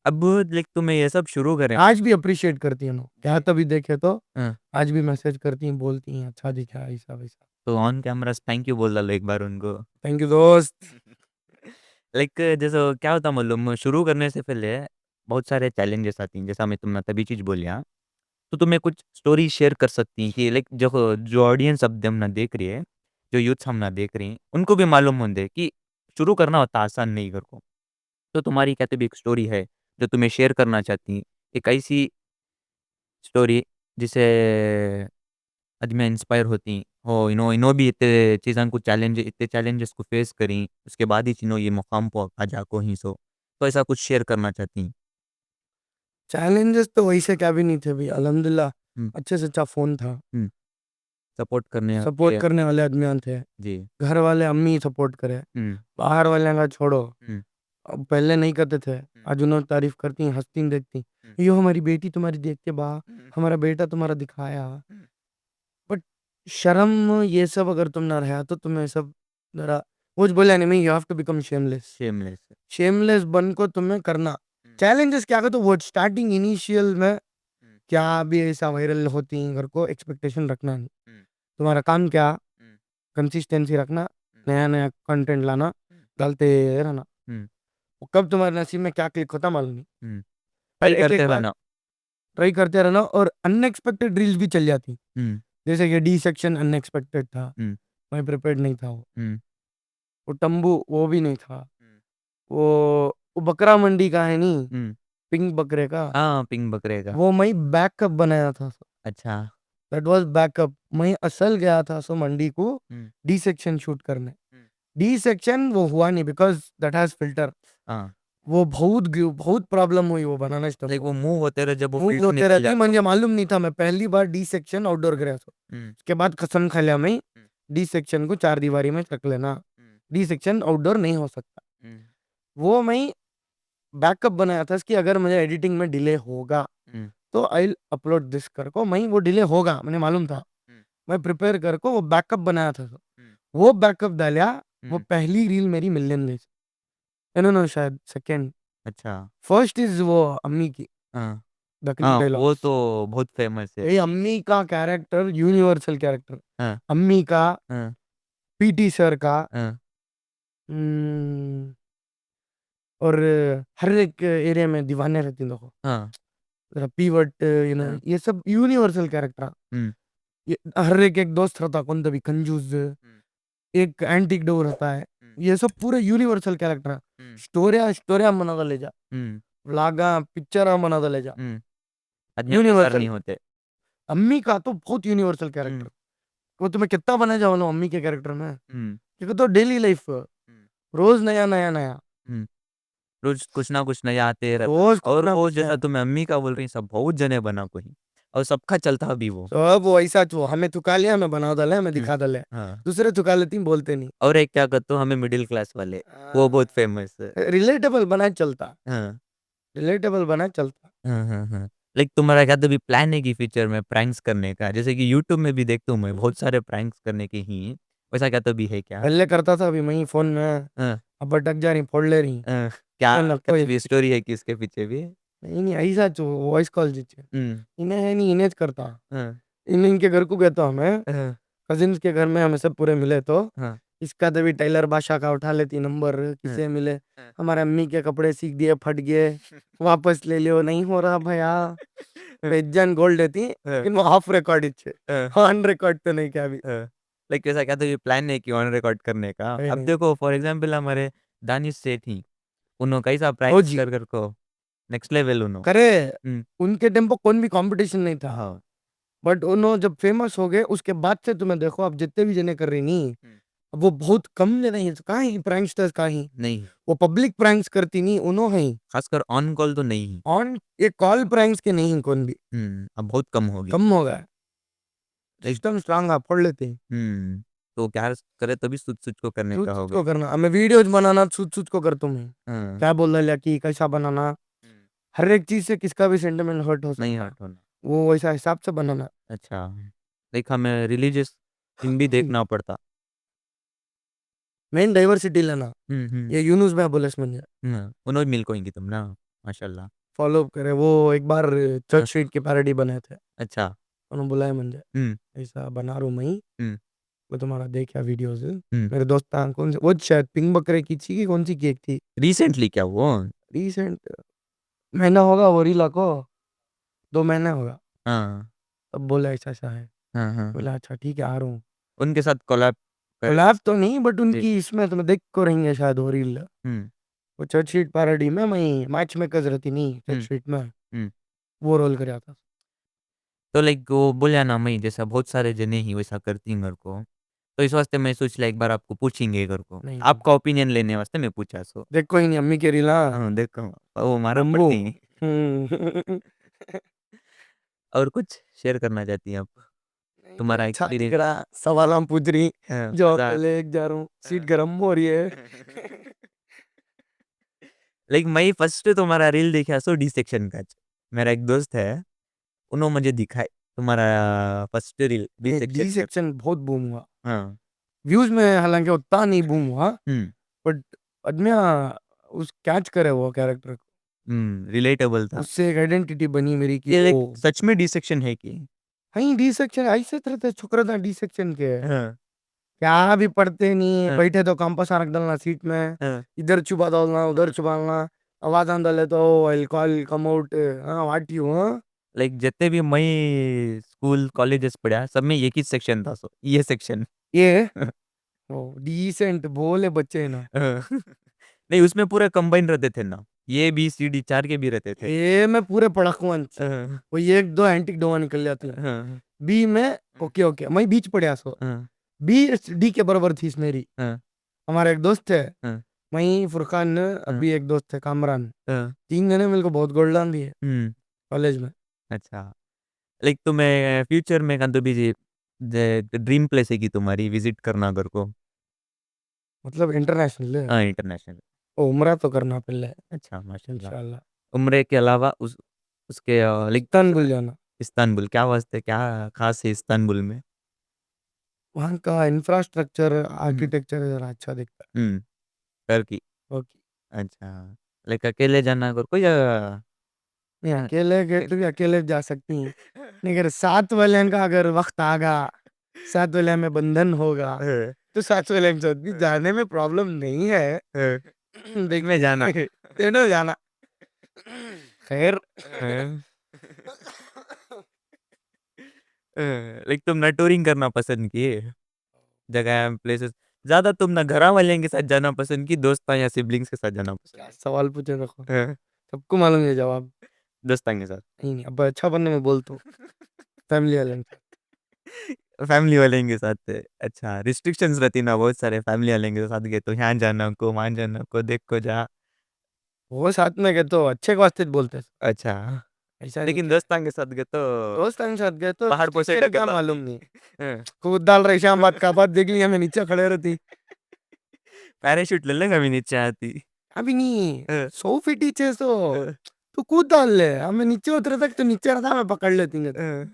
अब लाइक तुम्हें ये सब शुरू करें। आज भी अप्रिशिएट करती है नो क्या तभी देखे तो हाँ, आज भी मैसेज करती हैं बोलती हैं अच्छा दिखा ऐसा वैसा। तो ऑन कैमरास थैंक यू बोल डालो एक बार उनको। थैंक यू दोस्त। लाइक जैसे क्या होता मालूम शुरू करने से पहले बहुत सारे चैलेंजेस आती हैं, जैसा मैं तुमने तभी चीज़ बोलिया, तो तुम्हें कुछ स्टोरी शेयर कर सकती हैं कि लाइक जो जो ऑडियंस अब हमने देख रही है, जो यूथ्स हमने देख रही हैं, उनको भी मालूम होंदे कि शुरू करना होता आसान नहीं घर को। तो तुम्हारी क्या तो भी एक स्टोरी है, जो तुम्हें शेयर करना चाहती हैं, एक ऐसी स्टोरी जिसे आदमी इंस्पायर होती हो, इनो भी इतने चीज़ां को इतने चैलेंजेस को फेस करी, उसके बाद ही इनो ये मुकाम पे आ जाको ही सो। तो ऐसा कुछ शेयर करना चाहती हैं? चैलेंजेस तो वैसे क्या भी नहीं थे भाई अल्हम्दुलिल्लाह। अच्छे से अच्छा फोन था, सपोर्ट करने सपोर्ट करने वाले आदमी थे, जी घर वाले अम्मी सपोर्ट करे, बाहर वाले का छोड़ो, अब पहले नहीं करते थे, आज उन्होंने तारीफ करती हैं, हंसती हैं, देखती यो हमारी बेटी तुम्हारी देख के बा, हमारा बेटा तुम्हारा दिखाया। बट शर्म ये सब अगर तुम ना रहा तो तुम्हें सब जरा कुछ बोला नहीं, you have to become shameless, shameless shameless बन को तुम्हें करना। चैलेंजेस क्या तो वो स्टार्टिंग इनिशियल में क्या भी ऐसा वायरल होती हैं, घर को एक्सपेक्टेशन रखना नहीं, तुम्हारा काम क्या, कंसिस्टेंसी रखना, नया नया कंटेंट लाना, डालते रहना, कब तुम्हारे नसीब में क्या क्लिक होता मालूम नहीं, ट्राई करते रहना, ट्राई करते रहना। और अनएक्सपेक्टेड रील्स भी चल जाती, जैसे कि डी सेक्शन अनएक्सपेक्टेड था, मैं प्रिपेयर्ड नहीं था, वो टम्बू वो भी नहीं था, वो बकरा मंडी का है नहीं, पिंक बकरे का, हाँ पिंक बकरे का, वो मैं बैकअप बनाया था, अच्छा दैट वाज बैकअप। मैं असल गया था सो मंडी को डी सेक्शन शूट करने, डी सेक्शन वो हुआ नहीं बिकॉज दैट हैज फिल्टर, वो बहुत प्रॉब्लम हुई वो बनाना स्टॉप, लाइक वो मूव होते रहे, जब वो मूव filter होते निकल रहते, जाता। मुझे मालूम नहीं था, मैं पहली बार डी सेक्शन आउटडोर गया था, उसके बाद कसम खा लिया मैं डी सेक्शन को 4 दीवारी में रख लेना, डी सेक्शन आउटडोर नहीं हो सकता। वो मैं बैकअप बनाया था कि अगर मुझे एडिटिंग में डिले होगा तो आई अपलोड दिस कर को, मैं वो डिले होगा मैंने मालूम था, मैं प्रिपेयर कर को वो बैकअप बनाया था, वो बैकअप डाला, वो पहली रील मेरी मिलियन में, नो शायद सेकंड, अच्छा फर्स्ट इज वो अम्मी की, हाँ दखनी हाँ, वो डायलॉग्स, तो बहुत फेमस है। ये अम्मी का कैरेक्टर यूनिवर्सल कैरेक्टर, हाँ अम्मी का, हाँ पीटी सर का, हाँ हम्म, और हर एक एरिया में दीवाने रहती हैं, देखो हाँ जरा पीवट हाँ, ये सब यूनिवर्सल कैरेक्टर, ये हर एक एक दोस्त रहता, कौन तभी कंजूस, एक एंटिक डो रहता है, ये सब पूरे यूनिवर्सल कैरेक्टर, स्टोरिया स्टोरिया मना ले जा, व्लागा पिक्चर मना ले जा, आदमी अनुसार यूनिवर्सल। नहीं होते। अम्मी का तो बहुत यूनिवर्सल कैरेक्टर, वो तुम्हें कितना बना जाओ ना अम्मी के कैरेक्टर में, क्योंकि तो डेली लाइफ रोज नया नया नया, रोज कुछ ना कुछ नया आते रहता, रोज कुछ और ना वो कुछ जैसा नया, तुम्हें अम्मी का बोल रही सब बहुत जने बना कोई, और सबका चलता भी वो। सब वो ऐसा तो हमें थुका लिया, हमें बना डाले, हमें दिखा डाले, हाँ, दूसरे थुका लेती बोलते नहीं, और एक क्या कहते हो हमें मिडिल क्लास वाले, वो बहुत फेमस है। रिलेटेबल बना चलता, हाँ रिलेटेबल बना चलता। हाँ, लाइक तुम्हारा क्या तो भी प्लान है कि फ्यूचर में प्रैंक्स करने का, जैसे कि यूट्यूब में भी देखता हूँ मैं बहुत सारे प्रैंक्स करने के ही, वैसा क्या तो भी है क्या? पहले करता था, अभी मैं ही फोन में, हाँ, अब अटक जा रही, फोड़ ले रही, क्या ना क्या कोई तो भी स्टोरी है कि इसके पीछे भी? नहीं नहीं ऐसा जो वॉइस कॉल जीचे इन्हें है नहीं, इन्हें करता, हाँ इनके घर को कहता हमें, हाँ कजिन्स के घर में हमें सब पूरे मिले तो हाँ इसका तभी टेलर बादशाह का उठा लेती नंबर, किसे मिले, हाँ। हमारे अम्मी के कपड़े सीख दिए फट गए, वापस ले लियो, नहीं हो रहा भैया, बेजान गोल्ड देती, लेकिन वो हाफ रिकॉर्ड इच्छे, ऑन रिकॉर्ड तो नहीं क्या भी, लाइक ऐसा क्या तो ये प्लान है कि ऑन रिकॉर्ड करने का? है अब नहीं। देखो फॉर एग्जांपल हमारे दानिश सेठ ही, उन्होंने कैसा हो प्रैक्टिस जी कर को नेक्स्ट लेवल उन्होंने। करे, उनके टेम्पो कौन भी कंपटीशन नहीं था, हाँ बट उन्होंने जब फेमस हो गए उसके बाद से तुम्हें देखो अब जितने भी जने कर रही नहीं, अब वो बहुत कम जने हैं, कहाँ ही प्रैंकस्टर्स कहाँ ही, नहीं, वो पब्लिक प्रैंक्स करती नहीं, उन्होंने ही खासकर ऑन कॉल तो नहीं ही। ऑन, ये कॉल प्रैंक्स के नहीं कौन भी, अब बहुत कम हो गई। कम हो गया, लाइक सिस्टम स्ट्रांग है, पढ़ लेते हैं, तो क्या करे तभी सुच सुच को करने सूझ का सूझ होगा। को करना, हमें वीडियोज बनाना सूझ सूझ को करता हूँ मैं, हाँ, क्या बोल रहा कि कैसा बनाना, हर एक चीज से किसका भी सेंटिमेंट हर्ट हो नहीं सकता, हट होना। वो वैसा हिसाब से बनाना। अच्छा, लाइक हमें रिलीजियस थिंग भी देखना पड़ता। मेन डाइवर्सिटी लेना, हम्म, ये यूनुस भाई बोले म्हणजे उन्होंने मिल कोई तुम ना, माशाल्लाह। फॉलो करे, वो एक बार चर्च स्ट्रीट की पैरोडी बनाए थे, अच्छा। उन्होंने बुलाया मुझे, हम्म ऐसा बना रहा हूँ मैं, हम्म मैं तुम्हारा देखा वीडियोस, हम्म मेरे दोस्त कौन से वो शायद पिंक बकरे की थी कि कौन सी केक थी, रिसेंटली क्या हुआ? रिसेंट महीना होगा वो रीला को, 2 महीने होगा, हाँ तब बोला ऐसा ऐसा है, हाँ, बोला अच्छा ठीक है आ रहा हूँ, उनके साथ कोलैब कर। कोलैब तो नहीं बट जी। उनकी इसमें तुम्हें देख को रहेंगे शायद वो रील, हम्म वो चर्च स्ट्रीट पैरोडी में मैं मैच मेकर्स रहती नहीं चर्च हम्म स्ट्रीट में, हम्म वो रोल कर था। तो लाइक वो बोला ना, मैं जैसा बहुत सारे जने ही वैसा करती हैं घर को, तो इस वास्ते मैं सोच लिया एक बार आपको पूछेंगे घर को, नहीं नहीं आपका ओपिनियन लेने वास्ते मैं पूछा सो। देखो ही नहीं अम्मी के रीला, हाँ देखो, वो मारा बम्बू पड़ती है। हम्म और कुछ शेयर करना चाहती हैं आप? तुम्हारा अच्छा एक्सपीरियंस। दिख रहा सवाल हम पूछ रही हाँ, जो मजा। अकेले जा रहा हूँ सीट गर्म हो रही है लाइक मैं फर्स्ट तुम्हारा रील देखा सो डी सेक्शन का। मेरा एक दोस्त है, उन्होंने मुझे दिखाई तुम्हारा फर्स्ट रील डी ये सेक्शन डी का। सेक्शन बहुत बूम हुआ हाँ। व्यूज में हालांकि उतना नहीं बूम हुआ हम्म। बट आदमिया उस कैच करे वो कैरेक्टर को रिलेटेबल था। उससे एक आइडेंटिटी बनी मेरी कि ये ओ लाइक सच में डी सेक्शन है कि? हाँ डी सेक्शन ऐसे तरह थे छोकरा था डी सेक्शन के हाँ, क्या भी पढ़ते नहीं हाँ, बैठे तो कंपास रख डालना सीट में हाँ। इधर छुपा डालना उधर छुपाना आवाज आंदा ले तो आई कॉल कम आउट हाँ व्हाट यू हाँ लाइक जितने भी मैं स्कूल कॉलेजेस पढ़ा सब में एक ही सेक्शन था, सो ये सेक्शन। ये ओ डिसेंट बोले बच्चे हैं ना नहीं, उसमें पूरे कंबाइन रहते थे ना, ये बी सी डी चार के भी रहते थे। ए में पूरे पढ़ाकूंगा हाँ, वो एक दो एंटिक डोवा निकल जाती है हाँ, बी में ओके ओके मैं बीच पढ़िया सो हाँ, बी डी के बराबर थी मेरी हाँ, हमारा एक दोस्त है हाँ, मैं फुरकान हाँ, अभी एक दोस्त है कामरान हाँ, 3 जने मेरे को बहुत गोल्डन दिए हम्म। कॉलेज में अच्छा, लाइक तुम्हें फ्यूचर में कहाँ तो भी ड्रीम प्लेस है कि तुम्हारी विजिट करना अगर को? मतलब इंटरनेशनल हाँ, इंटरनेशनल। उम्रा तो करना पहले अच्छा, माशाल्लाह। इंशाल्लाह उम्रे के अलावा उसके लाइक इस्तांबुल जाना इस्तांबुल क्या वास्ते, क्या खास है इस्तांबुल में? वहाँ का इंफ्रास्ट्रक्चर हम्म। आर्किटेक्चर जरा अच्छा दिखता हम्म। टर्की। है ओके अच्छा, लाइक अकेले जाना अगर कोई नहीं अकेले गए तो भी अकेले जा सकती हैं नहीं अगर साथ वाले का अगर वक्त आगा साथ वाले में बंधन होगा तो साथ वाले के साथ भी जाने में प्रॉब्लम नहीं है देख में जाना। तेनो जाना खैर लाइक तुम ना टूरिंग करना पसंद किए, जगह प्लेसेस ज्यादा तुम ना घर वाले के साथ जाना पसंद की, दोस्तों या सिबलिंग्स के साथ जाना पसंद क्या सवाल पूछे देखो है? सबको मालूम है जवाब दोस्तों के साथ। नहीं नहीं अब अच्छा बनने में बोलता हूँ फैमिली वाले के साथ। फैमिली वाले के साथ अच्छा, रिस्ट्रिक्शंस रहती ना बहुत सारे, फैमिली वाले के साथ गए तो यहाँ जाना को, वहाँ जाना को, देख को जा। वो साथ में गए तो अच्छे के वास्ते बोलते हैं अच्छा, ऐसा नहीं लेकिन कि दोस्तों के साथ गए तो दोस्त के साथ गए तो पहाड़ पर से restriction ढके का तो मालूम नहीं हाँ। कूद डाल रही शाम बात का बात देख लिया मैं नीचे खड़े रहती पैराशूट ले लेगा भी नीचे आती। अभी नहीं हाँ, 100 फीट नीचे तो हाँ, तू कूद डाल ले हमें नीचे उतरे तक तो नीचे रहता मैं पकड़ लेती हूँ हाँ।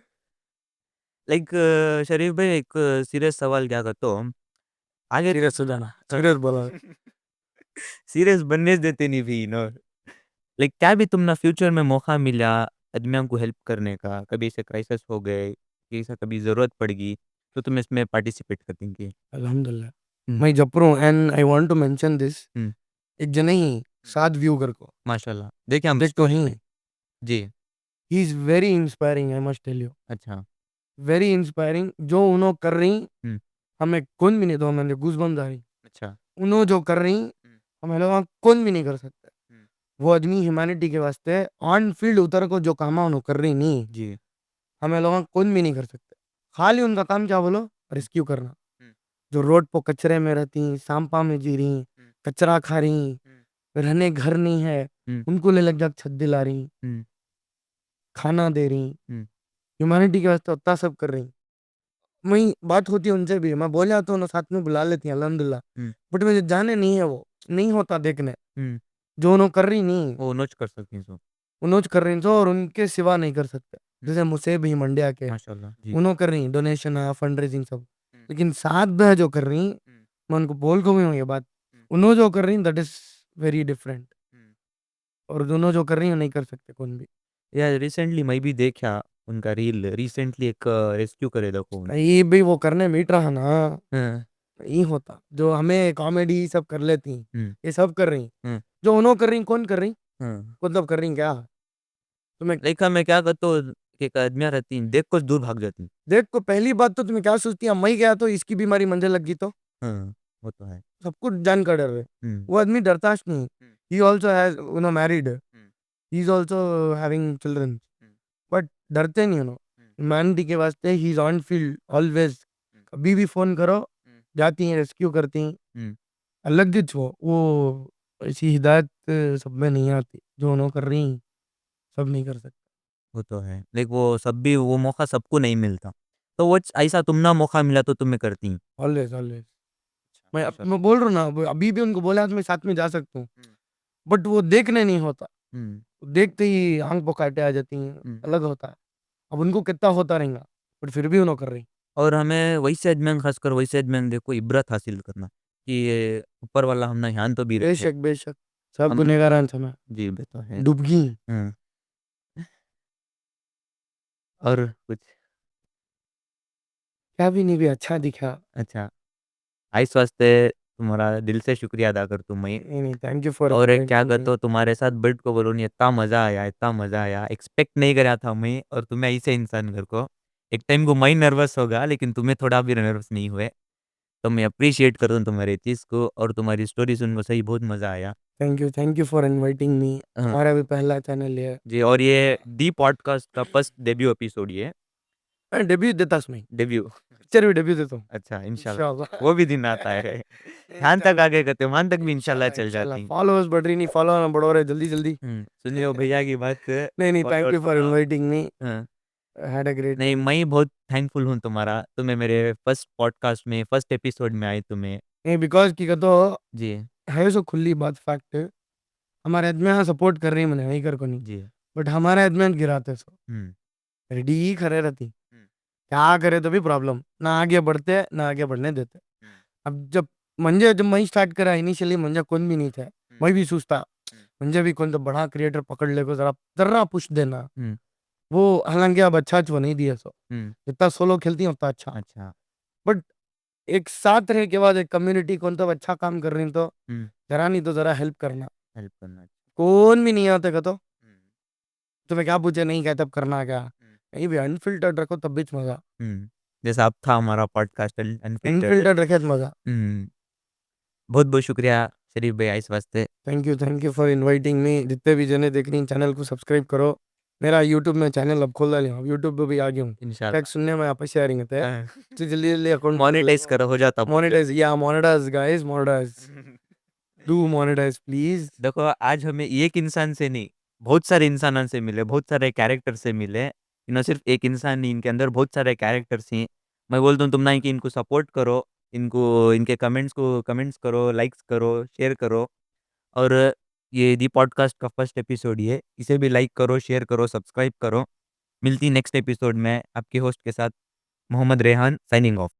लाइक शरीफ भाई एक सीरियस सवाल क्या करते हो आगे? सीरियस हो जाना सीरियस बोला सीरियस बनने देते नहीं भी नो। लाइक क्या भी तुम ना फ्यूचर में मौका मिला आदमियों को हेल्प करने का, कभी ऐसे क्राइसिस हो गए कि ऐसा कभी जरूरत पड़ेगी तो तुम इसमें पार्टिसिपेट कर देंगे? अल्हम्दुलिल्लाह हम्म। मैं जपरू and I want to mention this hmm. एक जने ही साथ व्यू कर को माशाल्लाह, देखे हम देख तो स्टोरी ही में। जी। He is very inspiring I must tell you अच्छा। वेरी इंस्पायरिंग जो उन्हों कर रही हम्म। हमें कौन भी नहीं दो हमें गूज़बम्स आ रही अच्छा। उन्हों जो कर रही हम्म। हमें लोग कौन भी नहीं कर सकते हम्म। वो आदमी ह्यूमैनिटी के वास्ते ऑन फील्ड उतर को जो काम उन्हों कर रही नहीं जी। हमें लोग कौन भी नहीं कर सकते खाली उनका काम क्या बोलो हम्म। रेस्क्यू करना हम्म। जो रोड पर कचरे में रहती सांपा में जी रही हम्म। कचरा खा रही हम्म। रहने घर नहीं है हम्म। उनको ले लग जा छत दिला रही हम्म। खाना दे रही हम्म। ह्यूमैनिटी के वास्ते उतना सब कर रही वही बात होती है उनसे भी मैं बोल जाता हूँ साथ में बुला लेती हैं अल्हम्दुलिल्लाह हम्म। बट मुझे जाने नहीं है वो नहीं होता देखने हम्म। जो उन्होंने कर रही नहीं वो नोच कर सकती हैं सो। उन्होंने कर रही तो और उनके सिवा नहीं कर सकते हम्म। जैसे मुझसे भी मंडिया के माशाल्लाह जी। उन्होंने कर रही डोनेशन फंड रेजिंग सब हम्म। लेकिन साथ में जो कर रही हम्म। मैं उनको बोल को भी हूँ ये बात हम्म। उन्होंने जो कर रही दैट इज वेरी डिफरेंट हम्म। और दोनों जो कर रही हैं नहीं कर सकते कौन भी यार रिसेंटली मैं भी देखा उनका रील, रिसेंटली एक रेस्क्यू करे देखो ये भी वो करने मीट रहा ना हाँ। नहीं होता जो हमें कॉमेडी सब कर लेती हैं हम्म। ये सब कर रही हम्म। जो उन्होंने कर रही कौन कर रही हाँ। मतलब कर रही क्या तुम्हें लेखा मैं क्या करता हूँ कि एक आदमियाँ रहती हैं देख कुछ दूर भाग जाती हैं। देख को पहली बात तो तुम्हें क्या सोचती है मैं गया तो इसकी बीमारी मंजे लग गई तो हाँ, वो तो है। सब कुछ जान का डर है हम्म। वो आदमी डरता नहीं hmm. He also has married hmm. He is also having children hmm. But डरते नहीं हम्म। ह्यूमैनिटी के वास्ते he is on field always hmm. कभी भी फोन करो हम्म। जाती हैं रेस्क्यू करती हैं हम्म। अलग दिच वो ऐसी हिदायत सब में नहीं आती जो उन्होंने कर रही हैं, सब नहीं कर सकते वो तो है। लाइक वो सब भी वो मौका सबको नहीं मिलता। तो वो ऐसा तुम ना मौका मिला तो तुम्हें करती? Always always. अच्छा, माशाल्लाह। मैं बोल रहा हूँ ना, अभी भी उनको बोला तो मैं साथ में जा सकता हूँ, हुँ, बट वो देखने नहीं होता। हुँ, देखते ही आंख पकाटे आ जाती हैं, हुँ। अलग होता है। अब उनको कितना होता रहेगा, बट फिर भी उन्हों कर रही। और हमें वैसे अजमान ख़ासकर वैसे अजमान देखो इब्रत हासिल करना कि ये ऊपर वाला हमने यहाँ तो भी रखे। बेशक बेशक, सब हम गुनहगारान समय जी, वो तो है। डूबगी। हुँ, और कुछ? क्या भी नहीं भी अच्छा दिखा। अच्छा, इस वास्ते तुम्हारा दिल से शुक्रिया अदा करता हूँ मैं। नहीं नहीं, थैंक यू फॉर और एक क्या इनवाइटिंग मी। कहते हो तुम्हारे साथ बैठ को बोलूँ इतना मज़ा आया, इतना मज़ा आया, एक्सपेक्ट नहीं करा था मैं और तुम्हें ऐसे इंसान घर को। एक टाइम को मैं नर्वस होगा लेकिन तुम्हें थोड़ा भी नर्वस नहीं हुए। तो मैं अप्रिशिएट करता हूँ तुम्हारी चीज़ को और तुम्हारी स्टोरी सुनकर सही बहुत मज़ा आया। Thank you for inviting me. हाँ, हमारा भी पहला चैनल है। जी और ये दी पॉडकास्ट का फर्स्ट डेब्यू एपिसोड ये मैं डेब्यू देता उसमें, डेब्यू। पिक्चर भी डेब्यू देता हूँ। अच्छा इंशाल्लाह, इंशाल्लाह। वो भी दिन आता है। यहाँ तक इंशाल्लाह आगे करते वहाँ तक भी इंशाल्लाह इंशाल्लाह चल इंशाल्लाह, जाती। फॉलोअर्स बढ़ रही नहीं, फॉलो ना बढ़ो रहे जल्दी जल्दी। सुन लियो भैया की बात। नहीं नहीं, थैंक फॉलोअर्स यू फॉर बढ़ाओ। Inviting me. हाँ, हैड अ ग्रेट नहीं टाइम। मैं बहुत थैंकफुल हूँ तुम्हारा, तुम्हें मेरे फर्स्ट पॉडकास्ट में फर्स्ट एपिसोड में आए तुम्हें। नहीं बिकॉज की तो जी, है सो खुली बात फैक्ट है। हमारे आदमी यहाँ सपोर्ट कर रही है, मैंने नहीं कर को नहीं, जी। बट हमारे आदमी यहाँ गिराते सो हुँ, रेडी ही खड़े रहती। हुँ, क्या करे तो भी प्रॉब्लम ना, आगे बढ़ते ना आगे बढ़ने देते। हुँ, अब जब मैं स्टार्ट करा इनिशियली, मंजा कौन भी नहीं था। हुँ, मैं भी सोचता हुँ, मंजा भी कौन तो बड़ा क्रिएटर पकड़ ले को, जरा जरा पुश देना। हुँ, वो हालांकि अब अच्छा वो नहीं दिया सो, हुँ, जितना सोलो खेलती है उतना अच्छा। अच्छा। बट एक साथ रहने के बाद एक कम्युनिटी कौन तो अच्छा काम कर रही तो हुँ, जरा नहीं तो जरा हेल्प करना। हेल्प करना। कौन भी नहीं आते का तो हुँ, तुम्हें क्या पूछे नहीं क्या तब करना क्या, हुँ, कहीं भी अनफिल्टर्ड रखो तब भी मजा। हुँ। जैसा अब था हमारा पॉडकास्ट अनफिल्टर्ड। अनफिल्टर्ड रखे तो मजा। हुँ, बहुत-बहुत शुक्रिया शरीफ भैया इस वास्ते। Thank you for inviting me. जितने भी जने देख रही हैं चैनल को सब्सक्राइब करो। मेरा यूट्यूब में चैनल अब खोल लिया हूँ, यूट्यूब पे भी आ गया हूँ। इंशाल्लाह। टैक्स सुनने में आप शेयरिंग थे, हाँ, तो जल्दी जल्दी अकाउंट मोनेटाइज़ करो हो जाता बहुत मोनेटाइज, या मोनेटाइज गाइस, मोनेटाइज, जल्द। Do monetize please. देखो आज हमें एक इंसान से नहीं, बहुत सारे इंसानों से मिले, बहुत सारे कैरेक्टर से मिले। ये ना सिर्फ़ एक इंसान नहीं, इनके अंदर बहुत सारे कैरेक्टर्स हैं। मैं बोलता हूँ तुम ना कि इनको सपोर्ट करो, इनको इनके कमेंट्स करो, लाइक्स करो, शेयर करो और ये दी पॉडकास्ट का फर्स्ट एपिसोड ये है। इसे भी लाइक करो, शेयर करो, सब्सक्राइब करो। मिलती नेक्स्ट एपिसोड में आपके होस्ट के साथ मोहम्मद रेहान साइनिंग ऑफ।